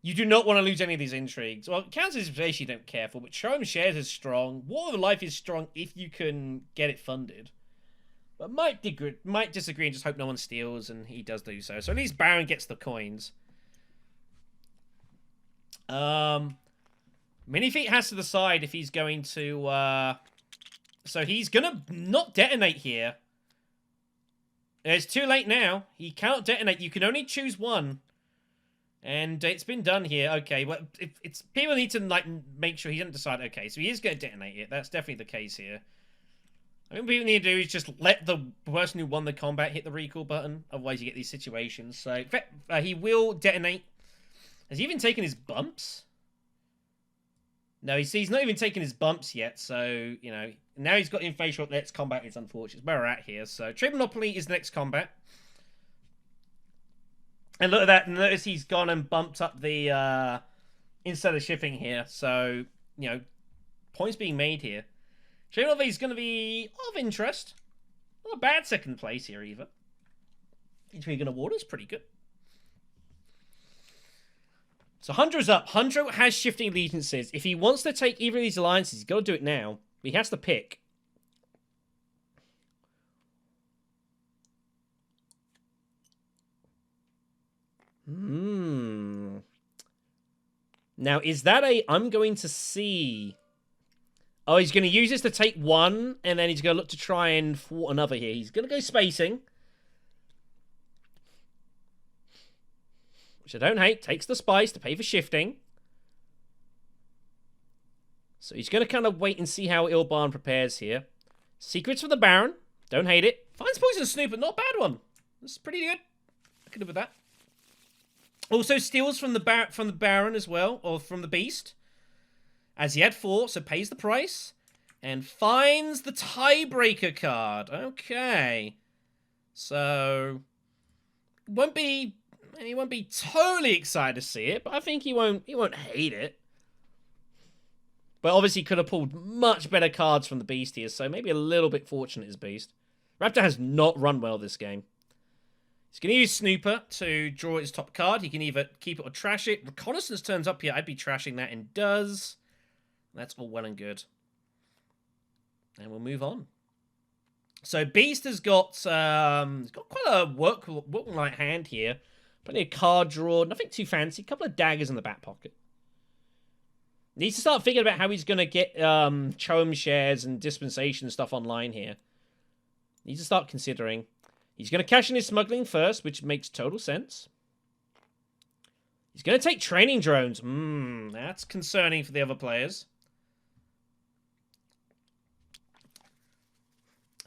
You do not want to lose any of these intrigues. Well, Council is basically don't care for, but Show 'em Shares is strong. War of Life is strong if you can get it funded. But might disagree and just hope no one steals, and he does do so. So at least Baron gets the coins. Minifeet has to decide if he's going to... So he's going to not detonate here. It's too late now. He cannot detonate. You can only choose one. And it's been done here. Okay, well, it's people need to like make sure he doesn't decide. Okay, so he is going to detonate it. That's definitely the case here. I think what people need to do is just let the person who won the combat hit the recall button. Otherwise, you get these situations. So he will detonate. Has he even taken his bumps? No, he's not even taken his bumps yet. So, you know, now he's got inflation. Let's combat. It's unfortunate. It's where we're at here. So, Trade Monopoly is the next combat. And look at that. Notice he's gone and bumped up the instead of shifting here. So, you know, points being made here. Trade Monopoly is going to be of interest. Not a bad second place here either. Intriguing Water is pretty good. So Hunter's up. Hunter has shifting allegiances. If he wants to take either of these alliances, he's got to do it now. He has to pick. Now, is that a... I'm going to see... Oh, he's going to use this to take one, and then he's going to look to try and thwart another here. He's going to go spacing. Which I don't hate. Takes the spice to pay for shifting. So he's going to kind of wait and see how Ilban prepares here. Secrets for the Baron. Don't hate it. Finds Poison Snooper. Not a bad one. That's pretty good. I could live with that. Also steals from the Baron as well. Or from the Beast. As he had 4, so pays the price. And finds the Tiebreaker card. Okay. So... He won't be totally excited to see it, but I think he won't hate it. But obviously could have pulled much better cards from the Beast here, so maybe a little bit fortunate as Beast. Raptor has not run well this game. He's going to use Snooper to draw his top card. He can either keep it or trash it. Reconnaissance turns up here. I'd be trashing that and does. That's all well and good. And we'll move on. So Beast has got quite a work-like hand here. Plenty of card draw, nothing too fancy. A couple of daggers in the back pocket. Needs to start thinking about how he's going to get Choem shares and dispensation stuff online here. Needs to start considering. He's going to cash in his smuggling first, which makes total sense. He's going to take training drones. That's concerning for the other players.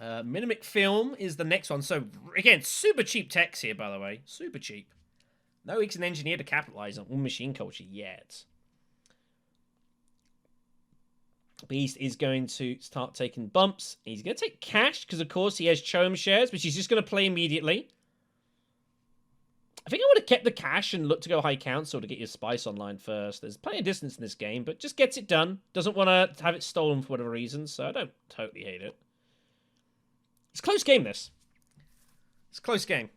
Minimic Film is the next one. So, again, super cheap text here, by the way. Super cheap. No, he's an engineer to capitalize on machine culture yet. Beast is going to start taking bumps. He's going to take cash because, of course, he has Chom shares, which he's just going to play immediately. I think I would have kept the cash and looked to go High Council to get your Spice online first. There's plenty of distance in this game, but just gets it done. Doesn't want to have it stolen for whatever reason, so I don't totally hate it. It's a close game, this. It's a close game.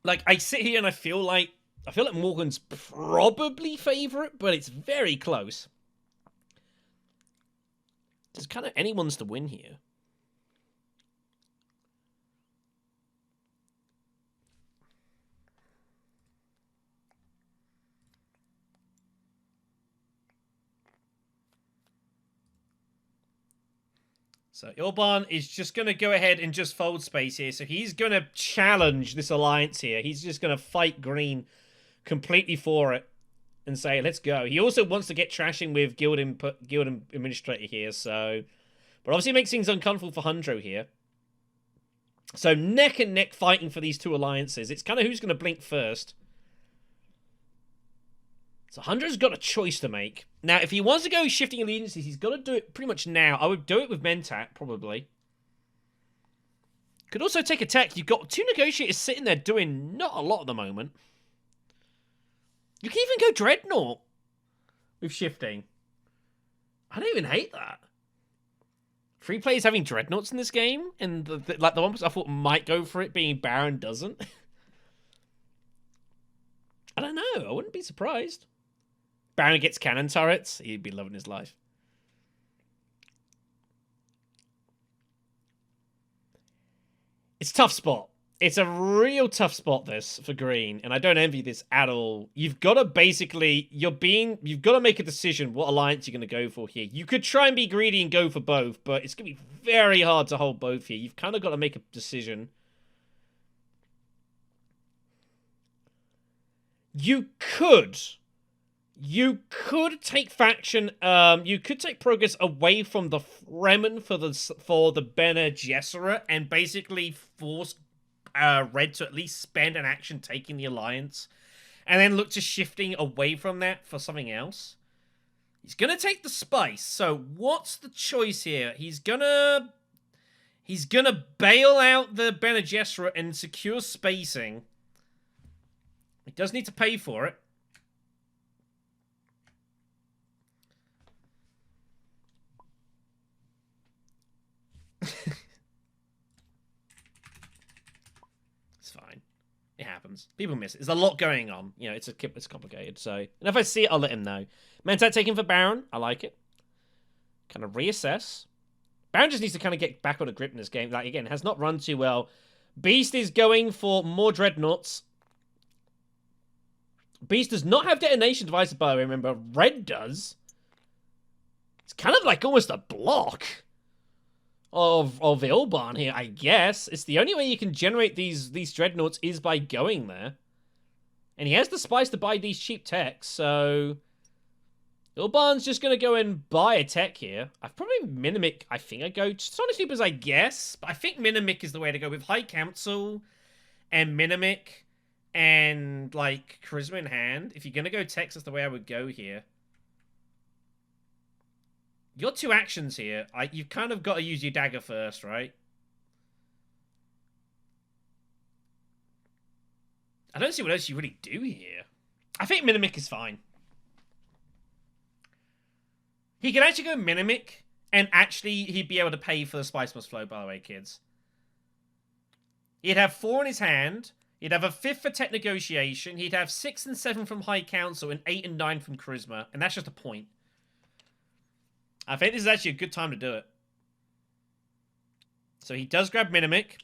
Like, I sit here and I feel like Morgan's probably favorite, but it's very close. There's kind of anyone's to win here. So Ilban is just going to go ahead and just fold space here. So he's going to challenge this alliance here. He's just going to fight green completely for it and say, let's go. He also wants to get trashing with Guild Administrator here. So, but obviously it makes things uncomfortable for Hundro here. So neck and neck fighting for these two alliances. It's kind of who's going to blink first. So Hundred's got a choice to make. Now, if he wants to go shifting allegiances, he's got to do it pretty much now. I would do it with Mentat, probably. Could also take a tech. You've got two negotiators sitting there doing not a lot at the moment. You can even go Dreadnought with shifting. I don't even hate that. Free players having Dreadnoughts in this game, and like the one I thought might go for it being Baron doesn't. I don't know. I wouldn't be surprised. Baron gets cannon turrets. He'd be loving his life. It's a tough spot. It's a real tough spot, this, for green. And I don't envy this at all. You've got to basically... You've got to make a decision what alliance you're going to go for here. You could try and be greedy and go for both, but it's going to be very hard to hold both here. You've kind of got to make a decision. You could take faction. You could take progress away from the Fremen for the Bene Gesserit and basically force Red to at least spend an action taking the alliance, and then look to shifting away from that for something else. He's gonna take the spice. So what's the choice here? He's gonna bail out the Bene Gesserit and secure spacing. He does need to pay for it. It's fine. It happens. People miss it. There's a lot going on. You know, it's complicated. So, and if I see it, I'll let him know. Mentat taking for Baron. I like it. Kind of reassess. Baron just needs to kind of get back on a grip in this game. Like, again, has not run too well. Beast is going for more Dreadnoughts. Beast does not have detonation devices, by the way, remember. Red does. It's kind of like almost a block of Ilban here, I guess. It's the only way you can generate these Dreadnoughts is by going there. And he has the spice to buy these cheap techs, so... Ilban's just going to go and buy a tech here. I've probably Minimic, I think I go... Sonic Supers, I guess. But I think Minimic is the way to go with High Council and Minimic and, like, Charisma in hand. If you're going to go techs, that's the way I would go here. Your two actions here, you've kind of got to use your dagger first, right? I don't see what else you really do here. I think Minimic is fine. He can actually go Minimic, and actually he'd be able to pay for the Spice Must Flow, by the way, kids. He'd have 4 in his hand. He'd have a 5th for Tech Negotiation. He'd have 6 and 7 from High Council, and 8 and 9 from Charisma. And that's just a point. I think this is actually a good time to do it. So he does grab Minimic.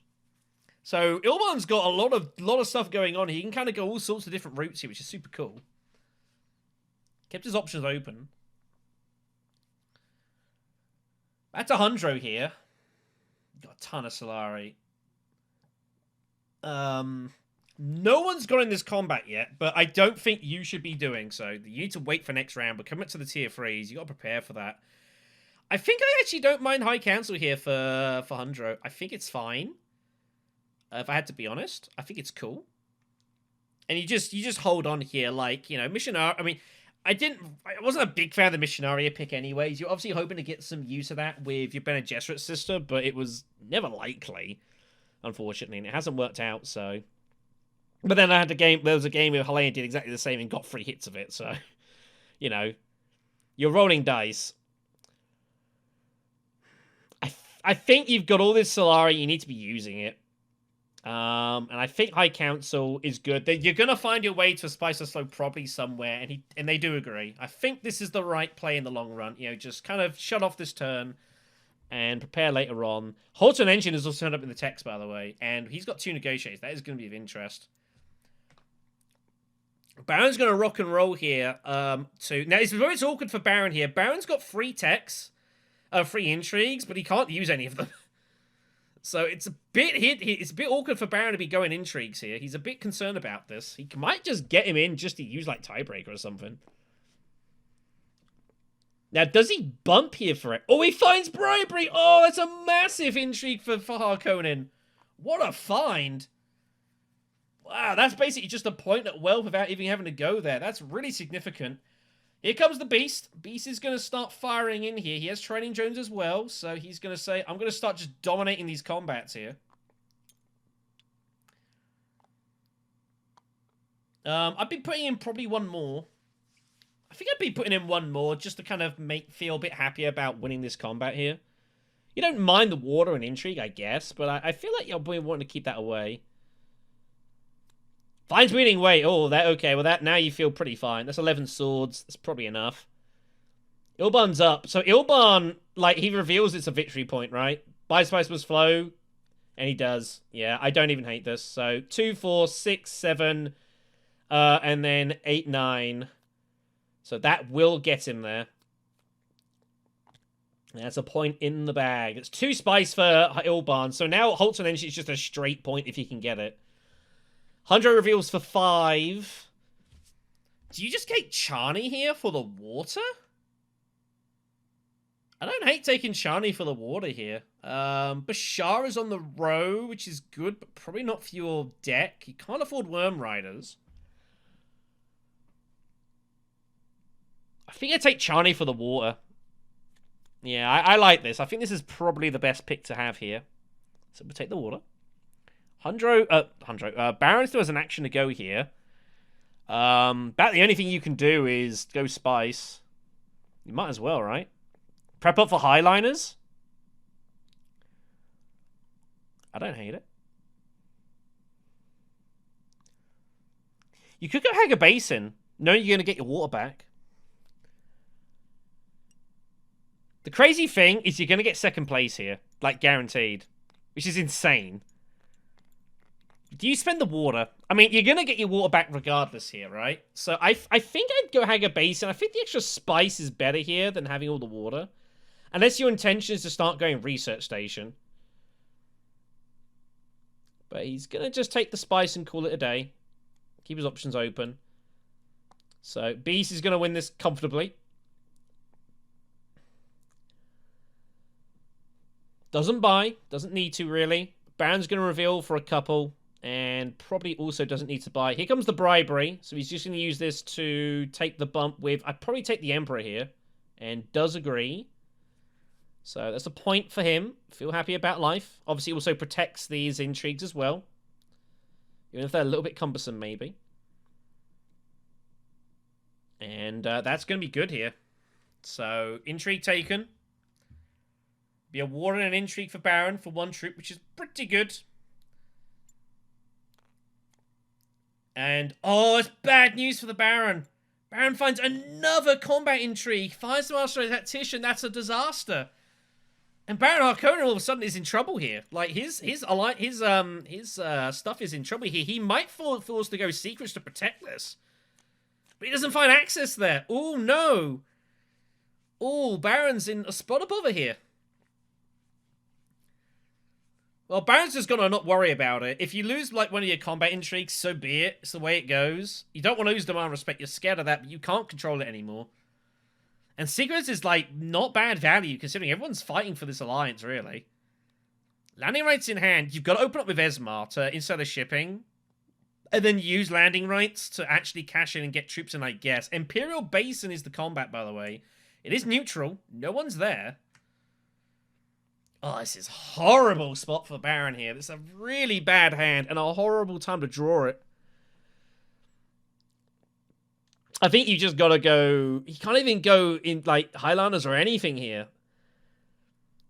So Ilban's got a lot of stuff going on. He can kind of go all sorts of different routes here, which is super cool. Kept his options open. Back to Hundro here. Got a ton of Solari. No one's got in this combat yet, but I don't think you should be doing so. You need to wait for next round, but coming to the tier 3s, you got to prepare for that. I think I actually don't mind High Council here for Hundro. I think it's fine. If I had to be honest, I think it's cool. And you just hold on here, like, you know, Missionaria. I mean, I wasn't a big fan of the Missionaria pick anyways. You're obviously hoping to get some use of that with your Bene Gesserit sister, but it was never likely, unfortunately, and it hasn't worked out, so. But then there was a game where Helena did exactly the same and got 3 hits of it, so, you know, you're rolling dice. I think you've got all this Solari, you need to be using it. And I think High Council is good. You're going to find your way to a Spicer Slow probably somewhere, and they do agree. I think this is the right play in the long run. You know, just kind of shut off this turn and prepare later on. Halton Engine is also turned up in the text, by the way, and he's got 2 negotiators. That is going to be of interest. Baron's going to rock and roll here. Now, it's very awkward for Baron here. Baron's got 3 techs, 3 intrigues, but he can't use any of them. So it's a bit it's a bit awkward for Baron to be going intrigues here. He's a bit concerned about this. He might just get him in just to use like tiebreaker or something. Now, does he bump here for it? Oh, he finds bribery. Oh, it's a massive intrigue for Harkonnen. What a find. Wow, that's basically just a point at wealth without even having to go there. That's really significant. Here comes the Beast. Beast is going to start firing in here. He has Training Jones as well, so he's going to say, I'm going to start just dominating these combats here. I'd be putting in probably one more. I think I'd be putting in one more just to kind of feel a bit happier about winning this combat here. You don't mind the water and intrigue, I guess, but I feel like you'll be wanting to keep that away. Finds Bleeding Way. Oh, okay. Well, now you feel pretty fine. That's 11 swords. That's probably enough. Ilban's up. So Ilban, like, he reveals it's a victory point, right? Buy Spice must flow. And he does. Yeah, I don't even hate this. So 2, 4, 6, 7, and then 8, 9. So that will get him there. That's a point in the bag. It's 2 spice for Ilban. So now Halton Energy is just a straight point if he can get it. 100 reveals for 5. Do you just take Chani here for the water? I don't hate taking Chani for the water here. Bashar is on the row, which is good, but probably not for your deck. You can't afford Worm Riders. I think I take Chani for the water. Yeah, I like this. I think this is probably the best pick to have here. So we'll take the water. Baron still has an action to go here. About the only thing you can do is go Spice. You might as well, right? Prep up for Highliners. I don't hate it. You could go Hagger Basin, knowing you're going to get your water back. The crazy thing is you're going to get second place here. Like, guaranteed. Which is insane. Do you spend the water? I mean, you're going to get your water back regardless here, right? So I think I'd go Hagger Basin. I think the extra spice is better here than having all the water. Unless your intention is to start going Research Station. But he's going to just take the spice and call it a day. Keep his options open. So Beast is going to win this comfortably. Doesn't buy. Doesn't need to, really. Baron's going to reveal for a couple. And probably also doesn't need to buy. Here comes the bribery. So he's just going to use this to take the bump with... I'd probably take the Emperor here. And does agree. So that's a point for him. Feel happy about life. Obviously also protects these intrigues as well. Even if they're a little bit cumbersome, maybe. And that's going to be good here. So, intrigue taken. Be a war and an intrigue for Baron for 1 troop, which is pretty good. And, oh, it's bad news for the Baron. Baron finds another combat intrigue. Finds the Master Tactician. That's a disaster. And Baron Harkonnen all of a sudden is in trouble here. Like, his stuff is in trouble here. He might force to go secrets to protect this. But he doesn't find access there. Oh, no. Oh, Baron's in a spot above her here. Well, Baron's just gonna not worry about it. If you lose, like, one of your combat intrigues, so be it. It's the way it goes. You don't want to lose Demand Respect. You're scared of that, but you can't control it anymore. And Secrets is, like, not bad value, considering everyone's fighting for this alliance, really. Landing rights in hand. You've got to open up with Esmar to instead of shipping. And then use landing rights to actually cash in and get troops in, I guess. Imperial Basin is the combat, by the way. It is neutral. No one's there. Oh, this is horrible spot for Baron here. This is a really bad hand and a horrible time to draw it. I think you just gotta go... You can't even go in, like, Highlanders or anything here.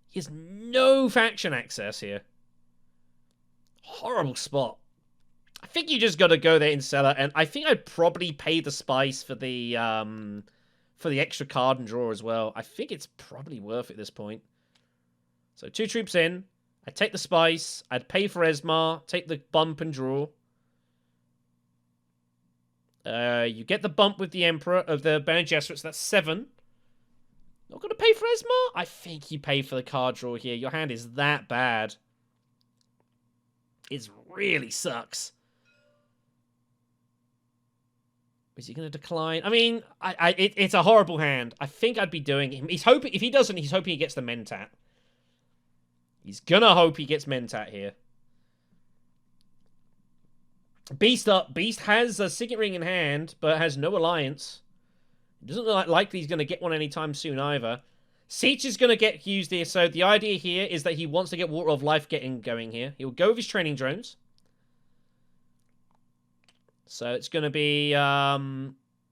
He has no faction access here. Horrible spot. I think you just got to go there in cellar, and I think I'd probably pay the spice for the extra card and draw as well. I think it's probably worth it at this point. So 2 troops in. I'd take the spice. I'd pay for Esmar. Take the bump and draw. You get the bump with the Emperor of the Bene Gesserit, so that's 7. Not going to pay for Esmar? I think you pay for the card draw here. Your hand is that bad. It really sucks. Is he going to decline? I mean, it's a horrible hand. I think I'd be doing him. He's hoping, if he doesn't, he's hoping he gets the Mentat. He's going to hope he gets Mentat here. Beast up. Beast has a Signet Ring in hand, but has no alliance. It doesn't look likely he's going to get one anytime soon either. Siege is going to get used here, so the idea here is that he wants to get Water of Life getting going here. He'll go with his training drones. So it's going to be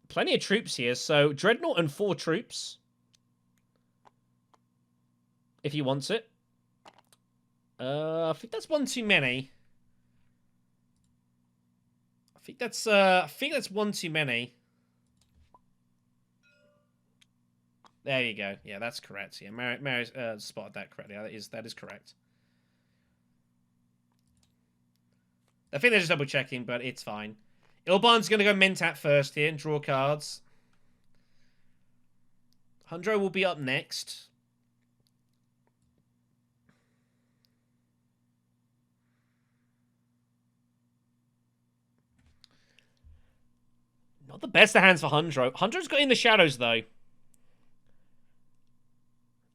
plenty of troops here. So Dreadnought and 4 troops. If he wants it. I think that's one too many. I think that's one too many. There you go. Yeah, that's correct. Yeah, Mary spotted that correctly. That is correct. I think they're just double checking, but it's fine. Ilban's going to go Mentat first here and draw cards. Hundro will be up next. Not the best of hands for Hundro. Hundro's got In the Shadows, though.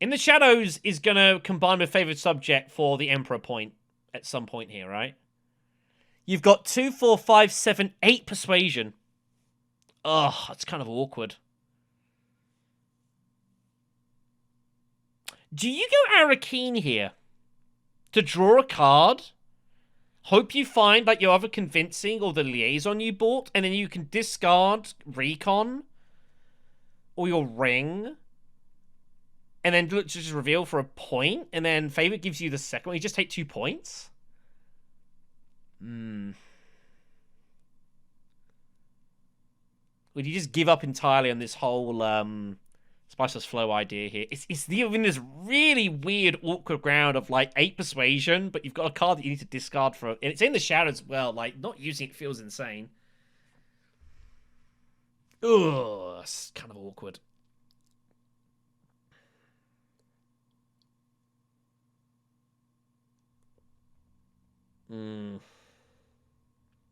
In the Shadows is going to combine with Favored Subject for the Emperor point at some point here, right? You've got 2, 4, 5, 7, 8 Persuasion. Ugh, that's kind of awkward. Do you go Arakeen here? To draw a card? Hope you find like your other convincing or the liaison you bought, and then you can discard Recon or your ring, and then just reveal for a point, and then Favorite gives you the second one. You just take 2 points? Would you just give up entirely on this whole Spiceless Flow idea here? It's in this really weird, awkward ground of like 8 Persuasion, but you've got a card that you need to discard for, and it's in the Shadows as well. Like, not using it feels insane. Ugh, it's kind of awkward.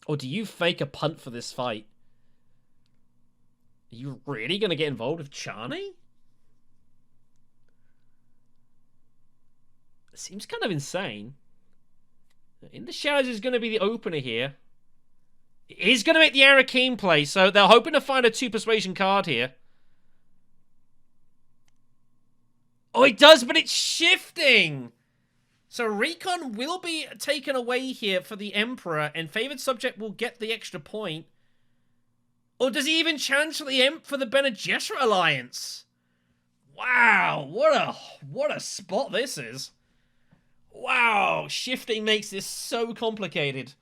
Or do you fake a punt for this fight? Are you really going to get involved with Charney? It seems kind of insane. In the Shadows is going to be the opener here. He's going to make the Arakeen play, so they're hoping to find a 2 Persuasion card here. Oh, it does, but it's shifting! So Recon will be taken away here for the Emperor, and Favored Subject will get the extra point. Or does he even challenge for the Bene Gesserit Alliance? Wow, what a spot this is. Wow, shifting makes this so complicated.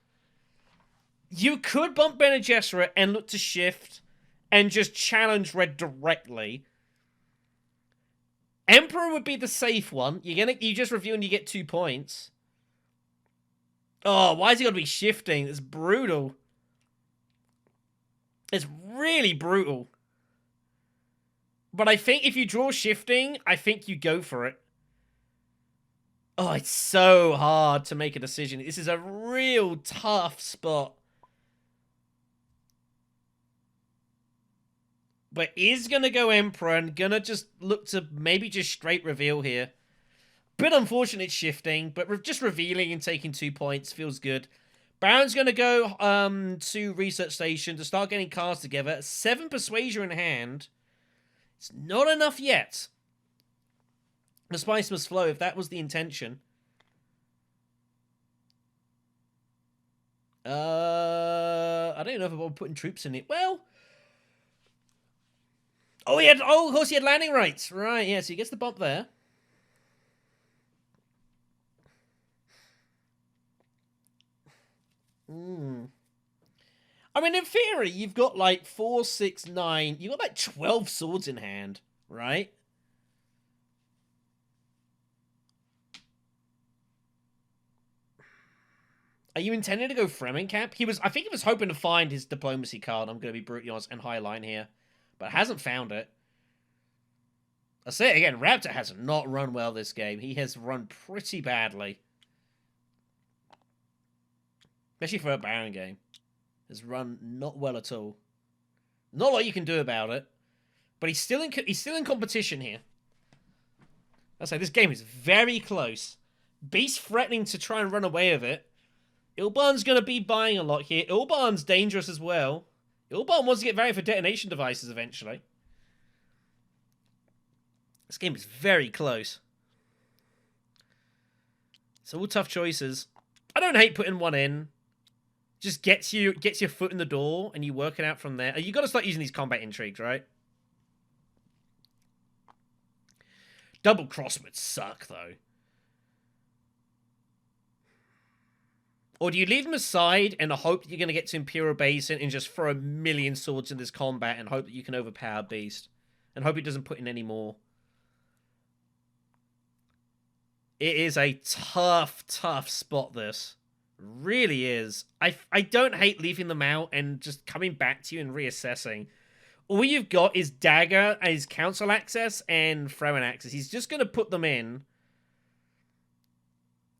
You could bump Bene Gesserit and look to shift and just challenge Red directly. Emperor would be the safe one. You just review and you get 2 points. Oh, why is he got to be shifting? It's brutal. It's really brutal. But I think if you draw shifting, I think you go for it. Oh, it's so hard to make a decision. This is a real tough spot. But is going to go Emperor and going to just look to maybe just straight reveal here. Bit unfortunate shifting, but just revealing and taking 2 points feels good. Baron's going to go to research station to start getting cards together. 7 Persuasion in hand. It's not enough yet. The spice must flow if that was the intention. I don't know if I'm putting troops in it. Well, of course he had landing rights. Right, yeah, so he gets the bump there. I mean, in theory, you've got like 4, 6, 9. You've got like 12 swords in hand, right? Are you intending to go Fremenkamp? I think he was hoping to find his diplomacy card, I'm going to be brutally honest, and Highline here. But hasn't found it. I'll say it again, Raptor has not run well this game. He has run pretty badly. Especially for a Baron game. Has run not well at all. Not a lot you can do about it. But he's still in competition here. I'll say this game is very close. Beast threatening to try and run away with it. Ilban's going to be buying a lot here. Ilban's dangerous as well. Ilban wants to get varied for detonation devices eventually. This game is very close. It's all tough choices. I don't hate putting one in. Just gets your foot in the door and you work it out from there. You got to start using these combat intrigues, right? Double cross would suck though. Or do you leave them aside and hope that you're going to get to Imperial Basin and just throw a million swords in this combat and hope that you can overpower Beast? And hope it doesn't put in any more. It is a tough, tough spot, this. Really is. I don't hate leaving them out and just coming back to you and reassessing. All you've got is Dagger as Council access and Throwen access. He's just going to put them in.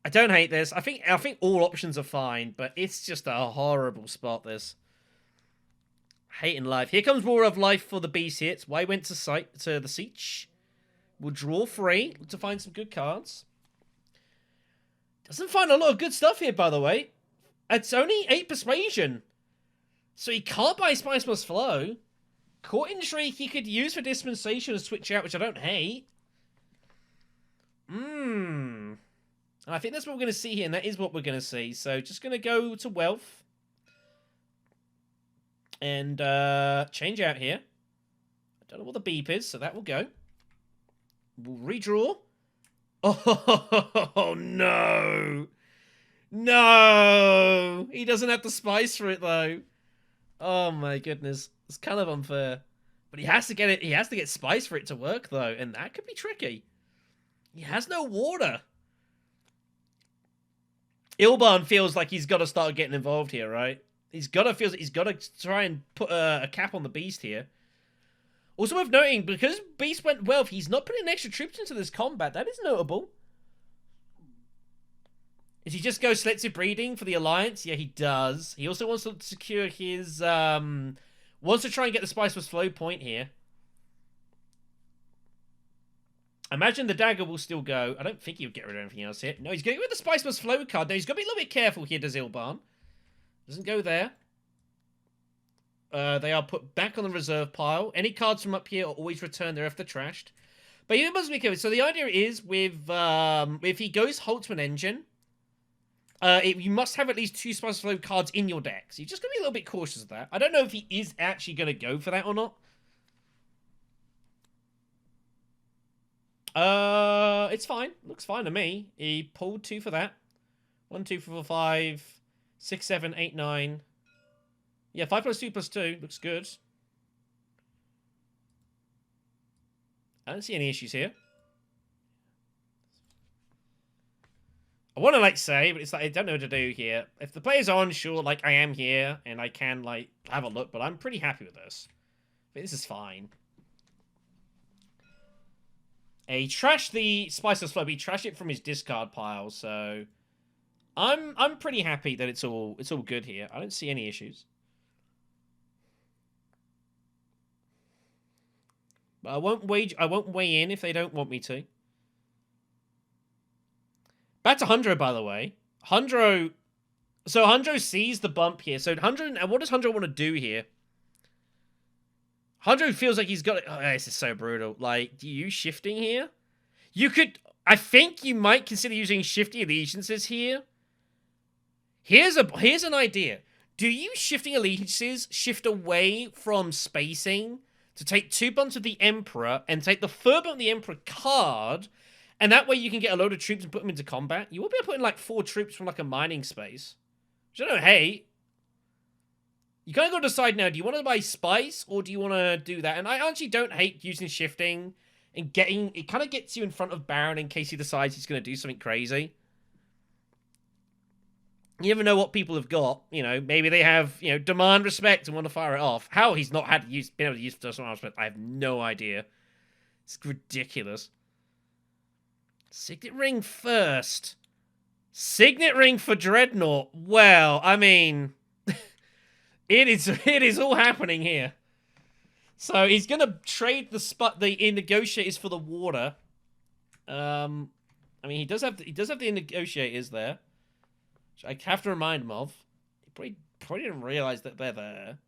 I don't hate this. I think all options are fine, but it's just a horrible spot, this. Hating life. Here comes War of Life for the Beast hits. Why went to the Siege? We'll draw 3 to find some good cards. Doesn't find a lot of good stuff here, by the way. It's only 8 Persuasion. So he can't buy Spice Must Flow. Court Intrigue he could use for Dispensation to switch out, which I don't hate. And I think that's what we're going to see here, and that is what we're going to see. So just going to go to Wealth. And change out here. I don't know what the beep is, so that will go. We'll redraw. Oh, no. No. He doesn't have the spice for it, though. Oh, my goodness. It's kind of unfair. But he has to get it. He has to get spice for it to work, though. And that could be tricky. He has no water. Ilban feels like he's got to start getting involved here, right? He's got to try and put a cap on the Beast here. Also worth noting, because Beast went Wealth, he's not putting extra troops into this combat. That is notable. Does he just go selective breeding for the Alliance? Yeah, he does. He also wants to secure his... wants to try and get the Spiceless Flow point here. I imagine the Dagger will still go. I don't think he would get rid of anything else here. No, he's going to go with the Spiceless Flow card. Now, he's got to be a little bit careful here, does Ilban. Doesn't go there. They are put back on the reserve pile. Any cards from up here are always returned there if they're trashed. But you must be careful. So the idea is with if he goes Holtzman Engine, you must have at least 2 Spice Flow cards in your deck. So you've just got to be a little bit cautious of that. I don't know if he is actually going to go for that or not. It's fine. Looks fine to me. He pulled 2 for that. 1, 2, 4, 5, 6, 7, 8, 9. Yeah, 5 plus 2 plus 2. Looks good. I don't see any issues here. I want to, say, but it's like, I don't know what to do here. If the player's on, sure, I am here, and I can, have a look, but I'm pretty happy with this. But this is fine. He trashed the Spiceless Flow, but he trashed it from his discard pile, so... I'm pretty happy that it's all good here. I don't see any issues. But I won't weigh in if they don't want me to. Back to Hundro, by the way. Hundro So Hundro sees the bump here. So Hundro, what does Hundro want to do here? Hundro feels like he's got it. Oh, this is so brutal. Like, do you use shifting here? You could. I think you might consider using shifting allegiances here. Here's an idea. Do you shifting allegiances shift away from spacing to take 2 bumps of the Emperor and take the third bump of the Emperor card, and that way you can get a load of troops and put them into combat? You will be able to put in like 4 troops from like a mining space. Which I don't hate. You kind of got to decide now, do you want to buy spice or do you want to do that? And I actually don't hate using shifting and getting... It kind of gets you in front of Baron in case he decides he's going to do something crazy. You never know what people have got. You know, maybe they have, you know, demand respect and want to fire it off. How he's not been able to use demand respect, I have no idea. It's ridiculous. Signet Ring first. Signet Ring for Dreadnought. Well, I mean... It is all happening here. So he's gonna trade the negotiators for the water. I mean he does have the negotiators there, which I have to remind him of. He probably didn't realize that they're there.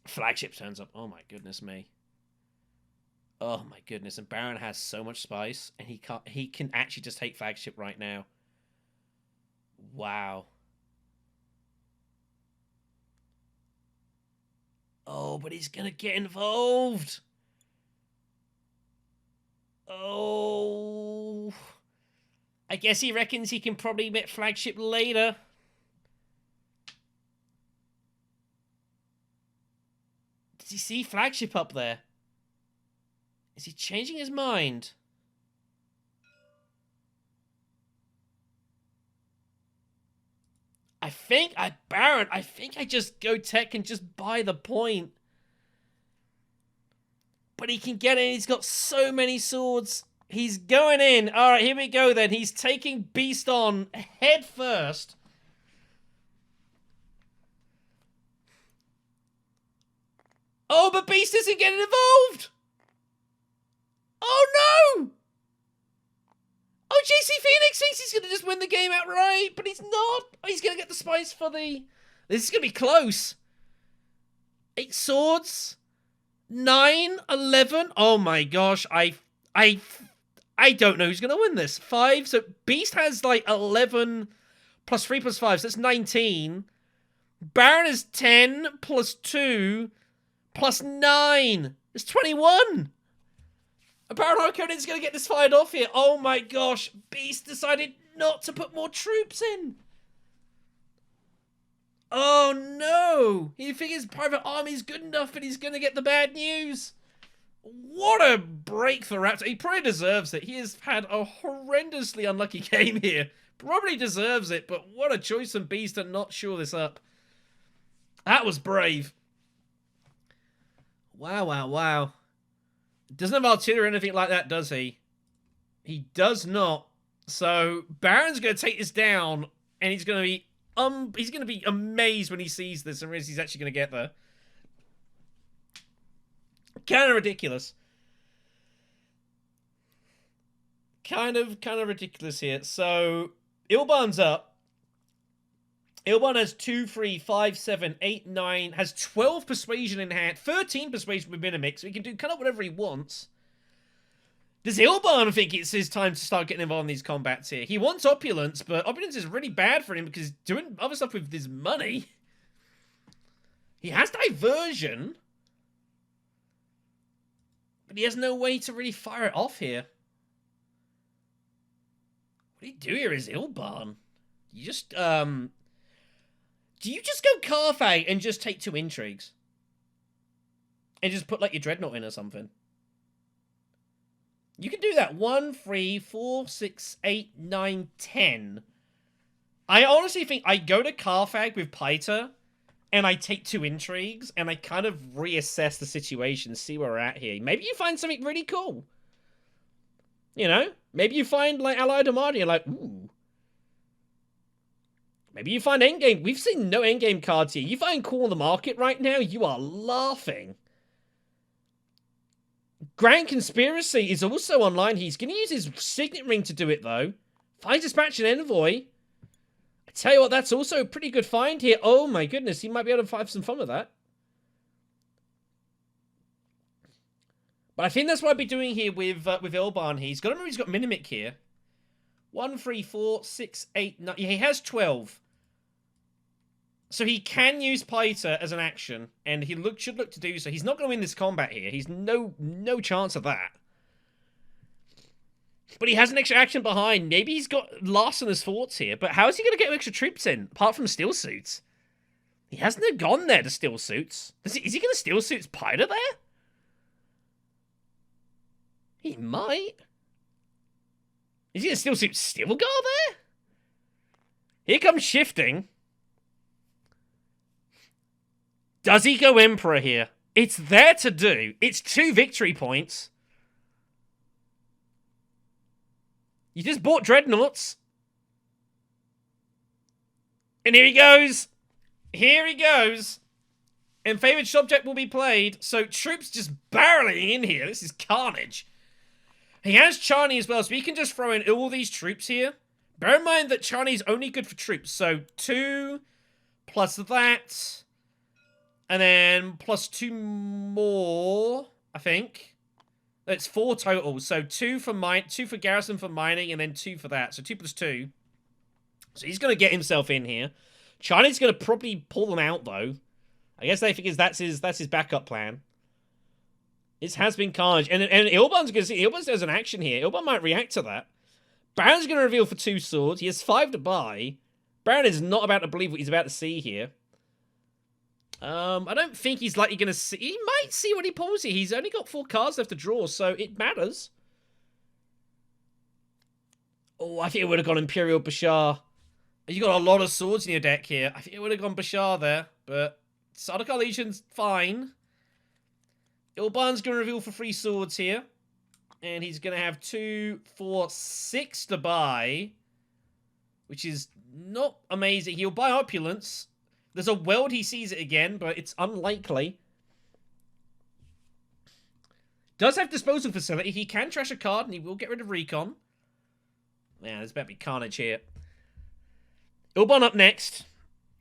Flagship turns up. Oh my goodness me. Oh my goodness. And Baron has so much spice, and he can actually just take flagship right now. Wow. Oh, but he's gonna get involved. Oh. I guess he reckons he can probably get flagship later. Does he see flagship up there? Is he changing his mind? Baron, I think I just go tech and just buy the point. But he can get in. He's got so many swords. He's going in. All right, here we go then. He's taking Beast on head first. Oh, but Beast isn't getting involved. Oh, no. Oh, JC Phoenix thinks he's going to just win the game outright, but he's not. Oh, he's going to get the spice for the... This is going to be close. 8 swords. 9, 11. Oh my gosh. I don't know who's going to win this. 5. So Beast has like 11 plus 3 plus 5. So that's 19. Baron is 10 plus 2 plus 9. It's 21. Baron Harkonnen's going to get this fired off here. Oh my gosh. Beast decided not to put more troops in. Oh no. He figures private army's good enough and he's going to get the bad news. What a break for Raptor. He probably deserves it. He has had a horrendously unlucky game here. Probably deserves it, but what a choice from Beast to not shore this up. That was brave. Wow, wow, wow. Doesn't have artillery or anything like that, does he? He does not. So Baron's going to take this down, and he's going to be amazed when he sees this and realizes he's actually going to get there. Kind of ridiculous. Kind of ridiculous here. So Ilban's up. Ilban has 2, 3, 5, 7, 8, 9, has 12 persuasion in hand, 13 persuasion with Minimix, so he can do kind of whatever he wants. Does Ilban think it's his time to start getting involved in these combats here? He wants opulence, but opulence is really bad for him because he's doing other stuff with his money. He has diversion, but he has no way to really fire it off here. What do you do here is Ilban? You just, do you just go Carthag and just take 2 intrigues? And just put, like, your Dreadnought in or something? You can do that. 1, 3, 4, 6, 8, 9, 10. I honestly think I go to Carthag with Paita, and I take 2 intrigues, and I kind of reassess the situation, see where we're at here. Maybe you find something really cool. You know? Maybe you find, like, Allied Armada, you're like, ooh. Maybe you find endgame. We've seen no endgame cards here. You find Call on the Market right now, you are laughing. Grand Conspiracy is also online. He's going to use his Signet Ring to do it, though. Find Dispatch and Envoy. I tell you what, that's also a pretty good find here. Oh, my goodness. He might be able to have some fun with that. But I think that's what I'd be doing here with Ilban. He's got to remember he's got Minimic here. 1, 3, 4, 6, 8, 9. Yeah, he has 12. So he can use Piter as an action, and he should look to do so. He's not going to win this combat here. He's no chance of that. But he has an extra action behind. Maybe he's got Larson as forts here, but how is he going to get extra troops in, apart from Steel Suits? He hasn't gone there to Steel Suits. Is he going to Steel Suits Piter there? He might. Is he going to Steel Suit Stilgar there? Here comes Shifting. Does he go Emperor here? It's there to do. It's 2 victory points. You just bought Dreadnoughts. And here he goes. Here he goes. And favored subject will be played. So troops just barreling in here. This is carnage. He has Chani as well, so he can just throw in all these troops here. Bear in mind that Chani is only good for troops. So 2 plus that. And then plus 2 more, I think. It's 4 total. So 2 for garrison for mining, and then 2 for that. So 2 plus 2. So he's going to get himself in here. China's going to probably pull them out, though. I guess they figure that's his backup plan. This has been carnage. And Ilban's going to see. Ilban does an action here. Ilban might react to that. Baron's going to reveal for 2 swords. He has 5 to buy. Baron is not about to believe what he's about to see here. I don't think he's likely going to see... He might see what he pulls here. He's only got 4 cards left to draw, so it matters. Oh, I think it would have gone Imperial Bashar. You got a lot of swords in your deck here. I think it would have gone Bashar there, but Sardaukar Legion's fine. Ilban's going to reveal for 3 swords here. And he's going to have 2, 4, 6 to buy. Which is not amazing. He'll buy Opulence. There's a world he sees it again, but it's unlikely. Does have disposal facility. He can trash a card, and he will get rid of Recon. Man, there's about to be carnage here. Ilban up next.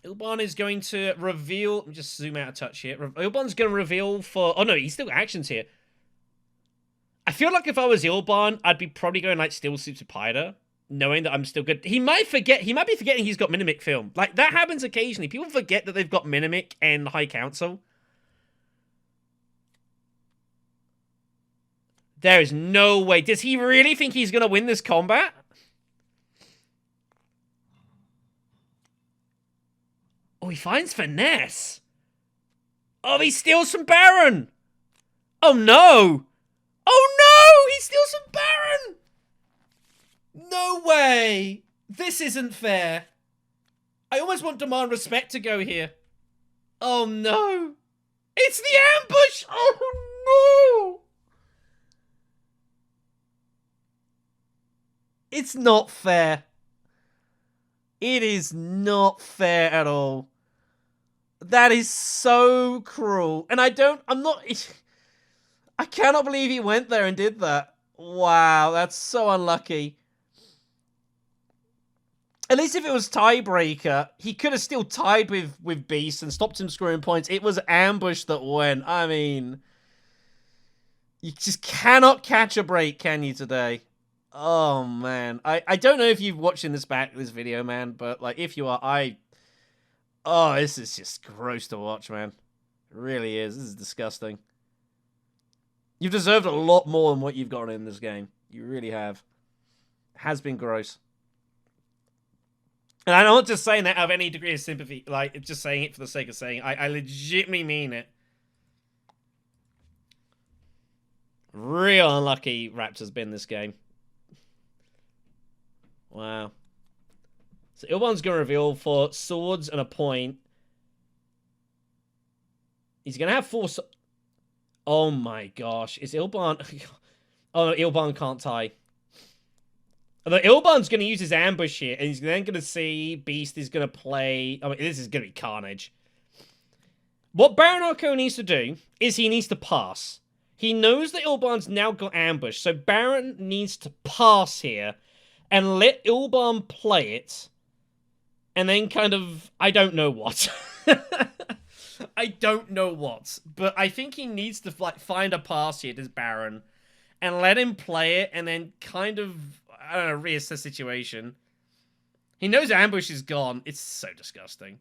Ilban is going to reveal... Let me just zoom out a touch here. Ilban's going to reveal for... Oh, no, he's still got actions here. I feel like if I was Ilban, I'd be probably going like Steel Suits of Piter, knowing that I'm still good. He might forget. He might be forgetting he's got Minimic film. Like, that happens occasionally. People forget that they've got Minimic and High Council. There is no way. Does he really think he's going to win this combat? Oh, he finds Finesse. Oh, he steals some Baron. Oh, no. Oh, no! He steals some Baron! No way! This isn't fair. I almost want Demand Respect to go here. Oh, no. It's the ambush! Oh, no! It's not fair. It is not fair at all. That is so cruel. And I cannot believe he went there and did that. Wow, that's so unlucky. At least if it was tiebreaker, he could have still tied with Beast and stopped him scoring points. It was ambush that went. I mean, you just cannot catch a break, can you, today? Oh, man. I don't know if you've watching this video, man, but like if you are, oh, this is just gross to watch, man. It really is. This is disgusting. You've deserved a lot more than what you've got in this game. You really have. It has been gross. And I'm not just saying that out of any degree of sympathy. Like, just saying it for the sake of saying it. I legitimately mean it. Real unlucky Raptor's been this game. Wow. So Ilban's going to reveal for swords and a point. He's going to have 4... Oh my gosh. Is Ilban... Oh no, Ilban can't tie. Although Ilban's going to use his ambush here, and he's then going to see Beast is going to play... I mean, this is going to be carnage. What Baron Arco needs to do is he needs to pass. He knows that Ilban's now got ambushed, so Baron needs to pass here and let Ilban play it, and then kind of, I don't know what. I don't know what, but I think he needs to like find a pass here to Baron and let him play it, and then kind of, I don't know, reassess the situation. He knows ambush is gone. It's so disgusting.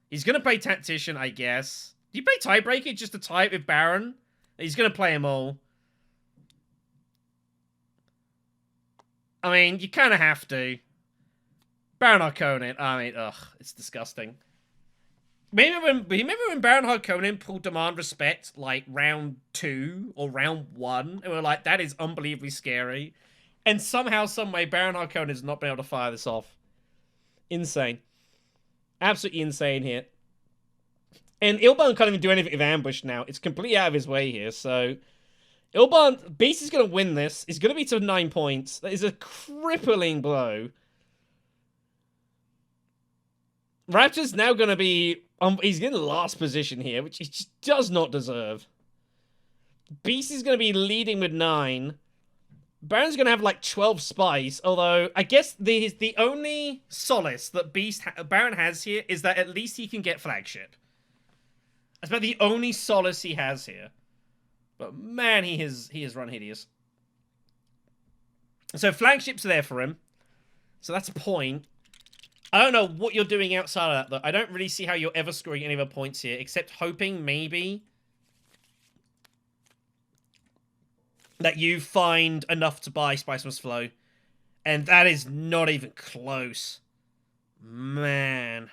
He's gonna play Tactician, I guess. Do you play Tiebreaker just to tie it with Baron? He's gonna play them all. I mean, you kind of have to. Baron Harkonnen. I mean, ugh, it's disgusting. Remember when Baron Harkonnen pulled Demand Respect, like, round 2 or round 1? And we're like, that is unbelievably scary. And somehow, someway, Baron Harkonnen has not been able to fire this off. Insane. Absolutely insane here. And Ilban can't even do anything with ambush now. It's completely out of his way here, so... Ilban, Beast is going to win this. He's going to be to 9 points. That is a crippling blow. Raptor's now going to be... he's in the last position here, which he just does not deserve. Beast is going to be leading with 9. Baron's going to have like 12 spice, although I guess the only solace that Baron has here is that at least he can get flagship. That's about the only solace he has here. But man, he has run hideous. So flagships are there for him. So that's a point. I don't know what you're doing outside of that, though. I don't really see how you're ever scoring any other points here, except hoping, maybe, that you find enough to buy Spice Must Flow. And that is not even close. Man.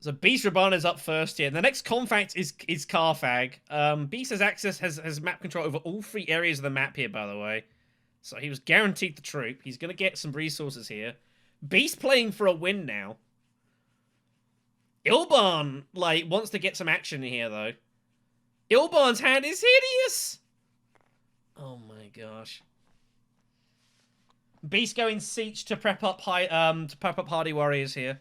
So Beast Raban is up first here. The next Confact is Carfag. Beast has map control over all 3 areas of the map here, by the way. So he was guaranteed the troop. He's going to get some resources here. Beast playing for a win now. Ilban, like, wants to get some action here, though. Ilban's hand is hideous! Oh my gosh. Beast going Siege to prep up Hardy Warriors here.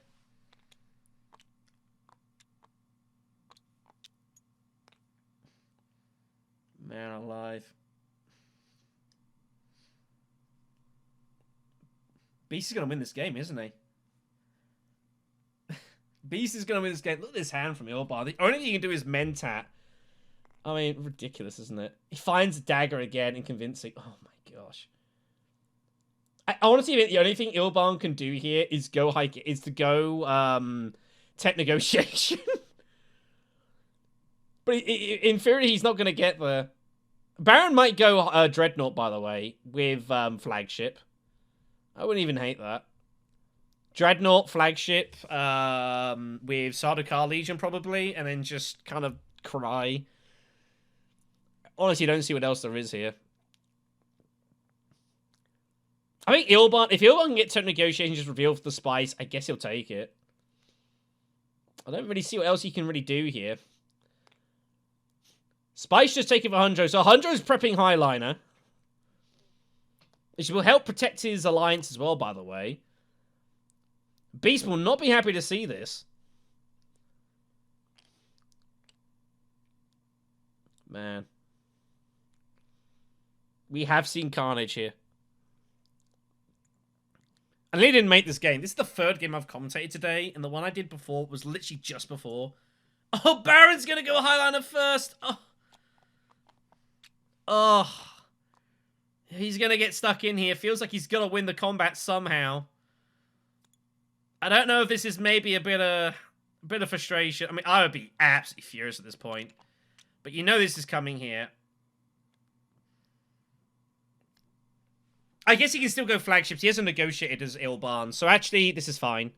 Man alive. Beast is going to win this game, isn't he? Beast is going to win this game. Look at this hand from Ilban. The only thing you can do is Mentat. I mean, ridiculous, isn't it? He finds a dagger again and convincing. Oh my gosh. I honestly think the only thing Ilban can do here is go tech negotiation. But in theory, he's not going to get there. Baron might go Dreadnought, by the way, with flagship. I wouldn't even hate that. Dreadnought, flagship, with Sardaukar Legion, probably, and then just kind of cry. Honestly, don't see what else there is here. I think Ilban, if Ilban can get tech negotiation just reveal the spice, I guess he'll take it. I don't really see what else he can really do here. Spice just taking for Hundro. So Hundro's prepping Highliner. Which will help protect his alliance as well, by the way. Beast will not be happy to see this. Man. We have seen carnage here. And they didn't make this game. This is the 3rd game I've commentated today, and the one I did before was literally just before. Oh, Baron's gonna go Highliner first! Oh. Oh. He's going to get stuck in here. Feels like he's going to win the combat somehow. I don't know if this is maybe a bit of frustration. I mean, I would be absolutely furious at this point. But you know this is coming here. I guess he can still go flagships. He hasn't negotiated as Ilban. So actually, this is fine.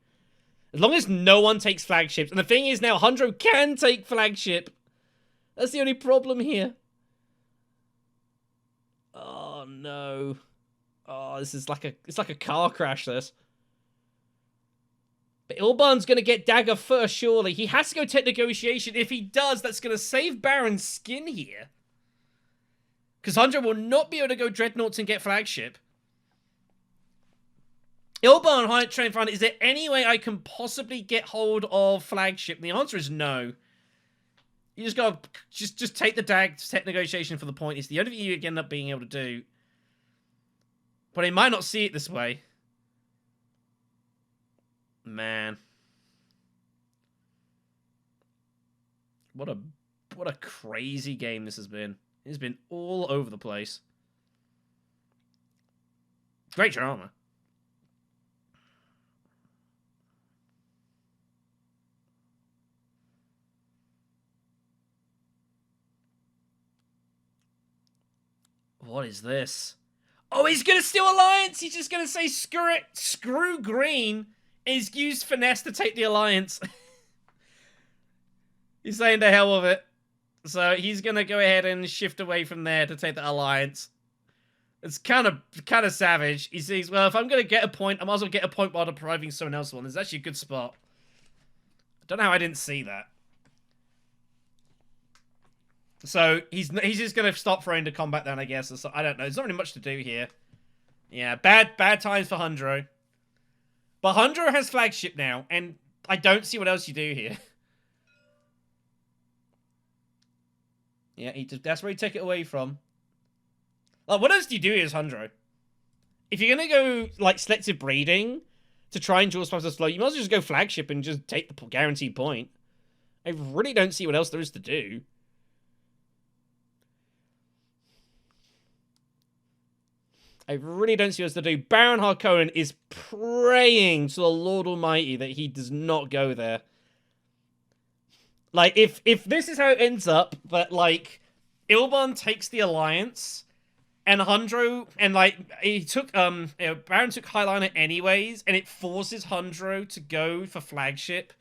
As long as no one takes flagships. And the thing is now, Hundro can take flagship. That's the only problem here. Oh no. Oh, this is like a car crash, this. But Ilban's gonna get dagger first, surely. He has to go tech negotiation. If he does, that's gonna save Baron's skin here. Because Hundred will not be able to go Dreadnoughts and get flagship. Ilban trying to find, is there any way I can possibly get hold of flagship? And the answer is no. You just gotta just take the tech negotiation for the point. It's the only thing you end up being able to do. But they might not see it this way. Man. What a crazy game this has been. It's been all over the place. Great drama. What is this? Oh, he's gonna steal Alliance! He's just gonna say screw it, screw green, and he's used finesse to take the Alliance. He's saying the hell of it. So he's gonna go ahead and shift away from there to take the Alliance. It's kind of savage. He says, well, if I'm gonna get a point, I might as well get a point while depriving someone else one. It's actually a good spot. I don't know how I didn't see that. So he's just gonna stop throwing the combat down, I guess. So, I don't know. There's not really much to do here. Yeah, bad times for Hundro. But Hundro has flagship now, and I don't see what else you do here. Yeah, that's where you take it away from. Like, what else do you do here as Hundro? If you're gonna go like selective breeding to try and draw spices slow, you might as well just go flagship and just take the guaranteed point. I really don't see what else there is to do. I really don't see what else to do. Baron Harkonnen is praying to the Lord Almighty that he does not go there. Like, if this is how it ends up, that, like, Ilban takes the Alliance, and Hundro, and, like, he took, Baron took Highliner anyways, and it forces Hundro to go for flagship.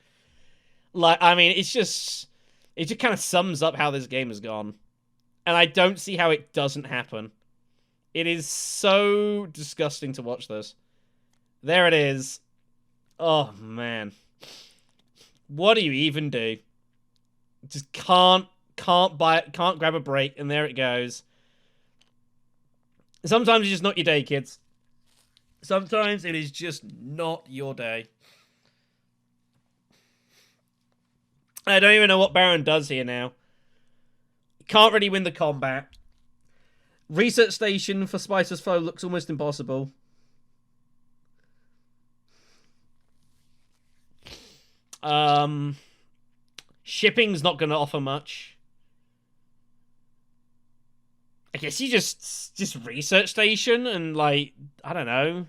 Like, I mean, it just kind of sums up how this game has gone. And I don't see how it doesn't happen. It is so disgusting to watch this. There it is. Oh, man. What do you even do? Just can't grab a break, and there it goes. Sometimes it's just not your day, kids. Sometimes it is just not your day. I don't even know what Baron does here now. Can't really win the combat. Research station for Spicer's foe looks almost impossible. Shipping's not going to offer much. I guess you just research station and, like, I don't know.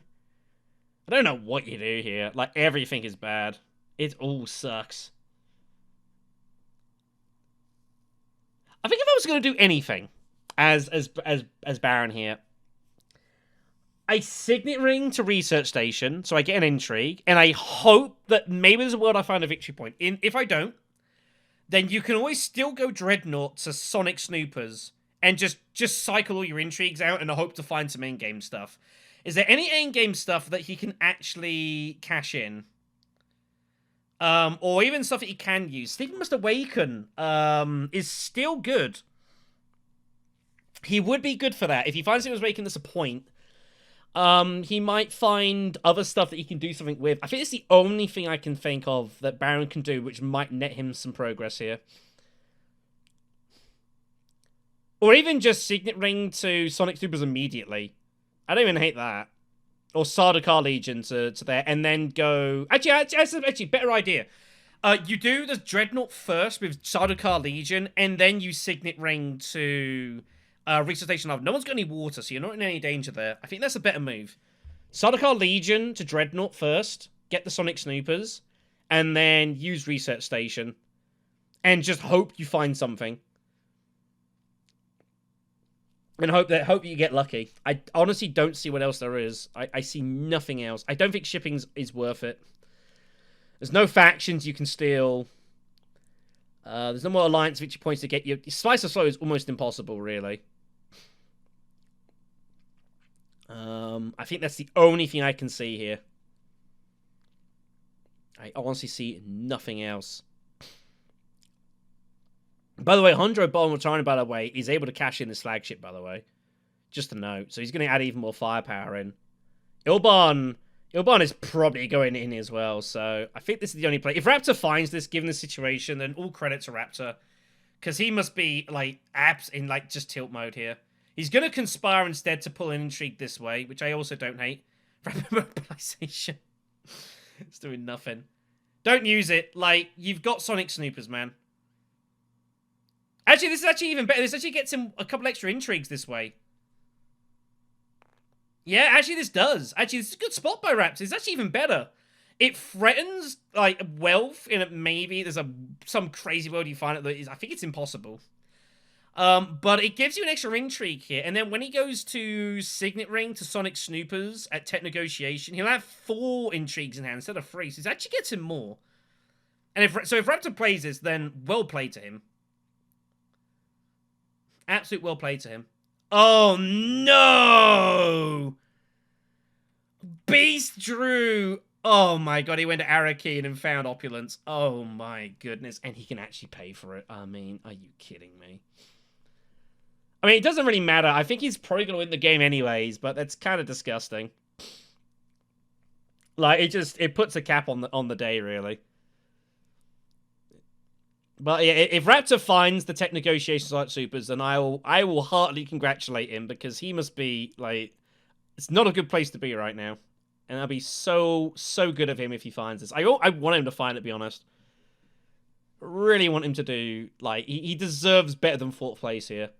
I don't know what you do here. Like, everything is bad. It all sucks. I think if I was going to do anything as Baron here, I signet ring to research station, so I get an intrigue, and I hope that maybe there's a world I find a victory point. If I don't, then you can always still go Dreadnought to Sonic Snoopers and just cycle all your intrigues out and hope to find some endgame stuff. Is there any endgame stuff that he can actually cash in? Or even stuff that he can use? Stephen Must Awaken is still good. He would be good for that. If he finds Stephen Must Awaken that's a point, he might find other stuff that he can do something with. I think it's the only thing I can think of that Baron can do which might net him some progress here. Or even just signet ring to Sonic Supers immediately. I don't even hate that. Or Sardaukar Legion to there, and then go... Actually, better idea. You do the Dreadnought first with Sardaukar Legion, and then you signet ring to Research Station Love. No one's got any water, so you're not in any danger there. I think that's a better move. Sardaukar Legion to Dreadnought first, get the Sonic Snoopers, and then use Research Station. And just hope you find something. And hope you get lucky. I honestly don't see what else there is. I see nothing else. I don't think shipping is worth it. There's no factions you can steal. There's no more alliance victory points to get you. Slice of Slow is almost impossible, really. I think that's the only thing I can see here. I honestly see nothing else. By the way, Hundro Bond Returning, by the way, is able to cash in this flagship, by the way. Just a note. So he's going to add even more firepower in. Ilban Ilban is probably going in as well, so I think this is the only play. If Raptor finds this, given the situation, then all credit to Raptor. Because he must be, like, abs in, like, just tilt mode here. He's going to conspire instead to pull an intrigue this way, which I also don't hate. Rapid mobilization. It's doing nothing. Don't use it. Like, you've got Sonic Snoopers, man. Actually, this is actually even better. This actually gets him a couple extra intrigues this way. Yeah, actually this does. Actually, this is a good spot by Raptor. It's actually even better. It threatens, like, wealth in it. Maybe there's some crazy world you find it that is, I think it's impossible. But it gives you an extra intrigue here. And then when he goes to Signet Ring to Sonic Snoopers at Tech Negotiation, he'll have 4 intrigues in hand instead of 3. So it actually gets him more. And if Raptor plays this, then well played to him. Absolute well played to him. Oh, no! Beast Drew! Oh my god, he went to Arakeen and found Opulence. Oh my goodness. And he can actually pay for it. I mean, are you kidding me? I mean, it doesn't really matter. I think he's probably going to win the game anyways, but that's kind of disgusting. Like, it puts a cap on the day, really. But yeah, if Raptor finds the Tech Negotiations like Supers, then I will heartily congratulate him, because he must be, like, it's not a good place to be right now. And that'll be so good of him if he finds this. I want him to find it, to be honest. Really want him to do, like, he deserves better than 4th place here.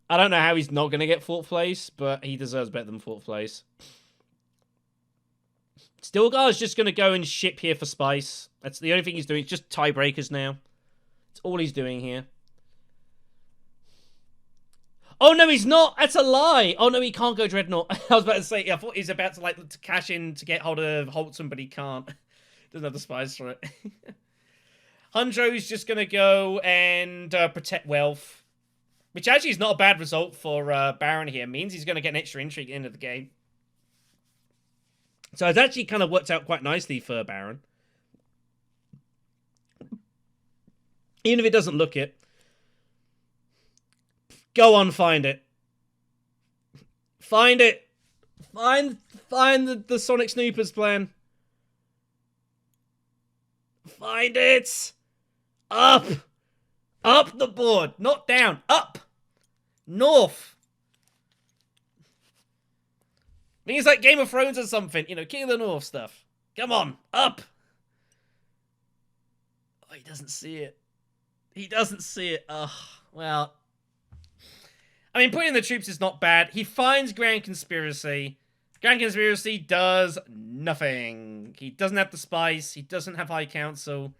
I don't know how he's not going to get 4th place, but he deserves better than 4th place. Stilgar's just going to go and ship here for Spice. That's the only thing he's doing. It's just tiebreakers now. That's all he's doing here. Oh, no, he's not. That's a lie. Oh, no, he can't go Dreadnought. I was about to say, I thought he was about to, like, to cash in to get hold of Holton, but he can't. Doesn't have the spies for it. Hundro's just going to go and protect wealth. Which actually is not a bad result for Baron here. It means he's going to get an extra intrigue at the end of the game. So it's actually kind of worked out quite nicely for Baron. Even if it doesn't look it. Go on, find it. Find it. Find the Sonic Snoopers plan. Find it. Up. Up the board. Not down. Up. North. I mean, it's like Game of Thrones or something. You know, King of the North stuff. Come on. Up. Oh, he doesn't see it. He doesn't see it. Ugh. Well. I mean, putting in the troops is not bad. He finds Grand Conspiracy. Grand Conspiracy does nothing. He doesn't have the spice. He doesn't have High Council.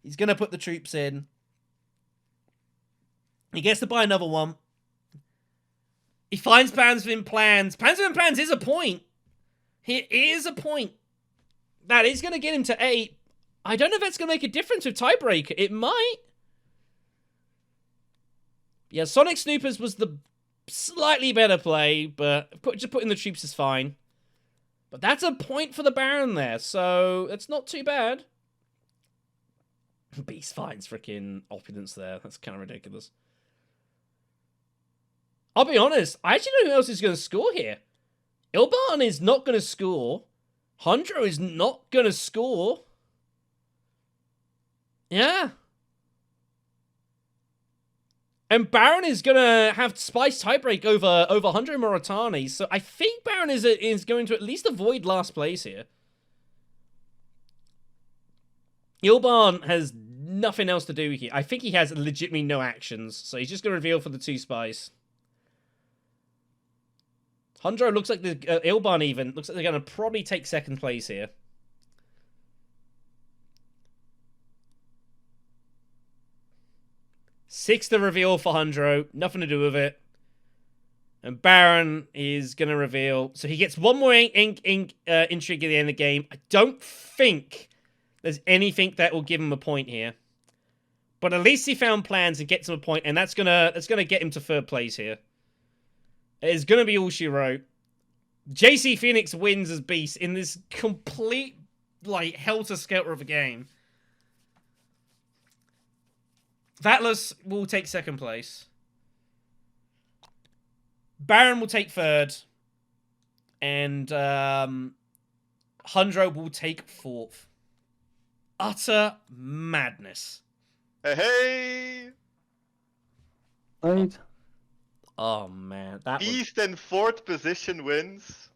He's going to put the troops in. He gets to buy another one. He finds Panzerman Plans. Panzerman Plans is a point. It is a point. That is going to get him to 8. I don't know if that's going to make a difference with Tiebreaker. It might. Yeah, Sonic Snoopers was the slightly better play, but just putting the troops is fine. But that's a point for the Baron there, so it's not too bad. Beast finds freaking Opulence there. That's kind of ridiculous. I'll be honest, I actually don't know who else is going to score here. Ilban is not going to score. Hondro is not going to score. Yeah. And Baron is going to have Spice tiebreak over Hondro Moritani. So I think Baron is going to at least avoid last place here. Ilban has nothing else to do here. I think he has legitimately no actions. So he's just going to reveal for the 2 Spice. Hondro looks like the Ilban even looks like they're going to probably take 2nd place here. Sixth to reveal for Hondro. Nothing to do with it. And Baron is going to reveal. So he gets one more intrigue at the end of the game. I don't think there's anything that will give him a point here. But at least he found plans and gets him a point, and that's gonna get him to 3rd place here. It's gonna be all she wrote. JC Phoenix wins as Beast in this complete, like, helter-skelter of a game. Phatlas will take 2nd place. Baron will take 3rd. and Hundro will take 4th. Utter madness. Hey! Right. Oh man, that Beast in 4th position wins.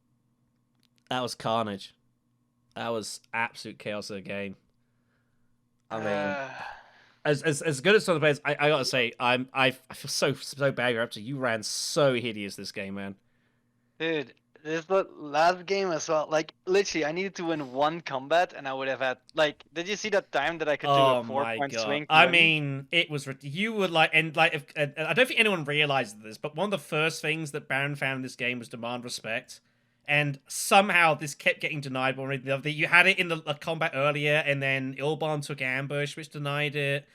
was carnage. That was absolute chaos of the game. I mean, as good as some of the players, I gotta say, I feel so bad. Raptor, you ran so hideous this game, man. Dude, this the last game as well. Like literally, I needed to win 1 combat, and I would have had like. Did you see that time that I could do Oh a my 4-point god! swing? I mean, it was you were like, and like, if, I don't think anyone realized this, but one of the first things that Baron found in this game was demand respect, and somehow this kept getting denied. One the other, you had it in the combat earlier, and then Ilban took ambush, which denied it.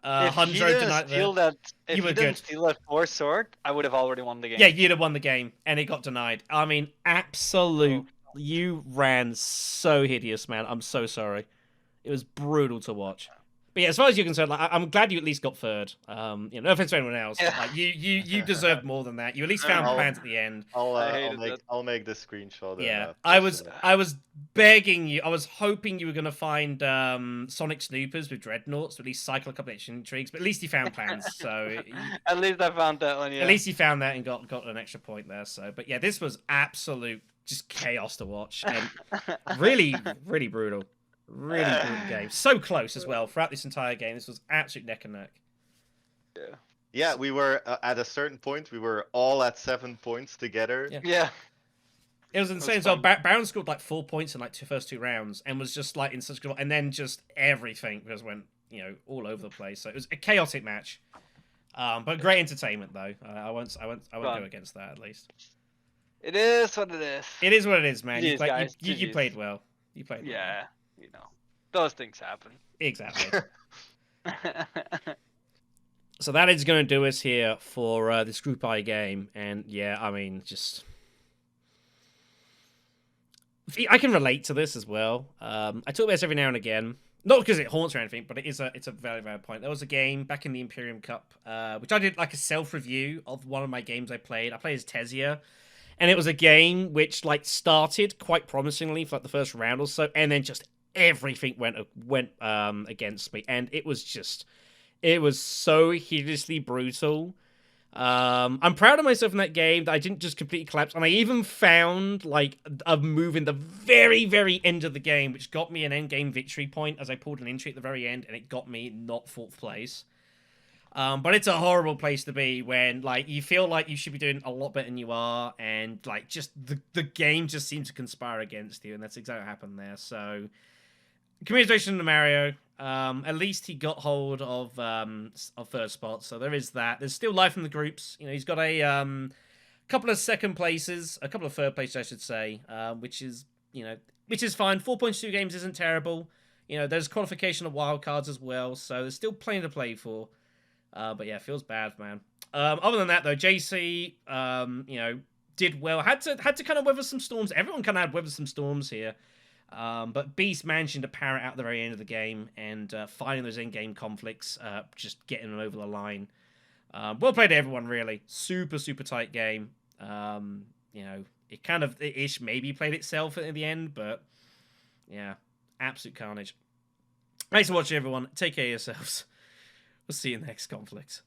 if he Hundro didn't denied steal it. that, if You he were didn't good. steal that 4 sword, I would have already won the game. Yeah, you'd have won the game, and it got denied. I mean, absolute. You ran so hideous, man. I'm so sorry. It was brutal to watch. But yeah, as far as you're concerned, like, I'm glad you at least got 3rd. No offense to anyone else. Yeah. But, like, you deserved more than that. You at least found I'll- plans at the end. I'll make this screenshot. Yeah, and, I was begging you. I was hoping you were gonna find Sonic Snoopers with dreadnoughts to at least cycle a couple of intrigues. But at least you found plans. So At least I found that one. Yeah. at least you found that and got an extra point there. So, but yeah, this was absolute just chaos to watch and really brutal. Really brutal game. So close as well throughout this entire game. This was absolute neck and neck. Yeah, we were at a certain point. We were all at 7 points together. Yeah. Yeah. It was insane. So Baron scored like 4 points in like first 2 rounds and was just like in such good, and then just everything just went all over the place. So it was a chaotic match, but great entertainment though. I won't go against that at least. It is what it is. It is what it is, man. GG's, guys. You played well. You played well. Yeah, those things happen. Exactly. So that is going to do us here for this Group I game. And yeah, I mean, just... I can relate to this as well. I talk about this every now and again. Not because it haunts or anything, but it's a very valid point. There was a game back in the Imperium Cup, which I did like a self-review of one of my games I played. I played as Tesia. And it was a game which like started quite promisingly for like the first round or so, and then just everything went against me. And it was so hideously brutal. I'm proud of myself in that game that I didn't just completely collapse, and I even found like a move in the very, very end of the game, which got me an end game victory point as I pulled an entry at the very end, and it got me not 4th place. But it's a horrible place to be when like you feel like you should be doing a lot better than you are, and like just the game just seems to conspire against you, and that's exactly what happened there. So, congratulations to Mario. At least he got hold of 3rd spot, so there is that. There's still life in the groups. He's got a couple of 2nd places, a couple of 3rd places, I should say, which is fine. 4.2 games isn't terrible. There's qualification of wildcards as well, so there's still plenty to play for. But yeah, it feels bad, man. Other than that, though, JC, did well. Had to kind of weather some storms. Everyone kind of had weathered some storms here. But Beast managing to power it out at the very end of the game and finding those in-game conflicts, just getting them over the line. Well played to everyone, really. Super, super tight game. It kind of ish maybe played itself at the end, but yeah, absolute carnage. Thanks for watching, everyone. Take care of yourselves. We'll see you in the next conflict.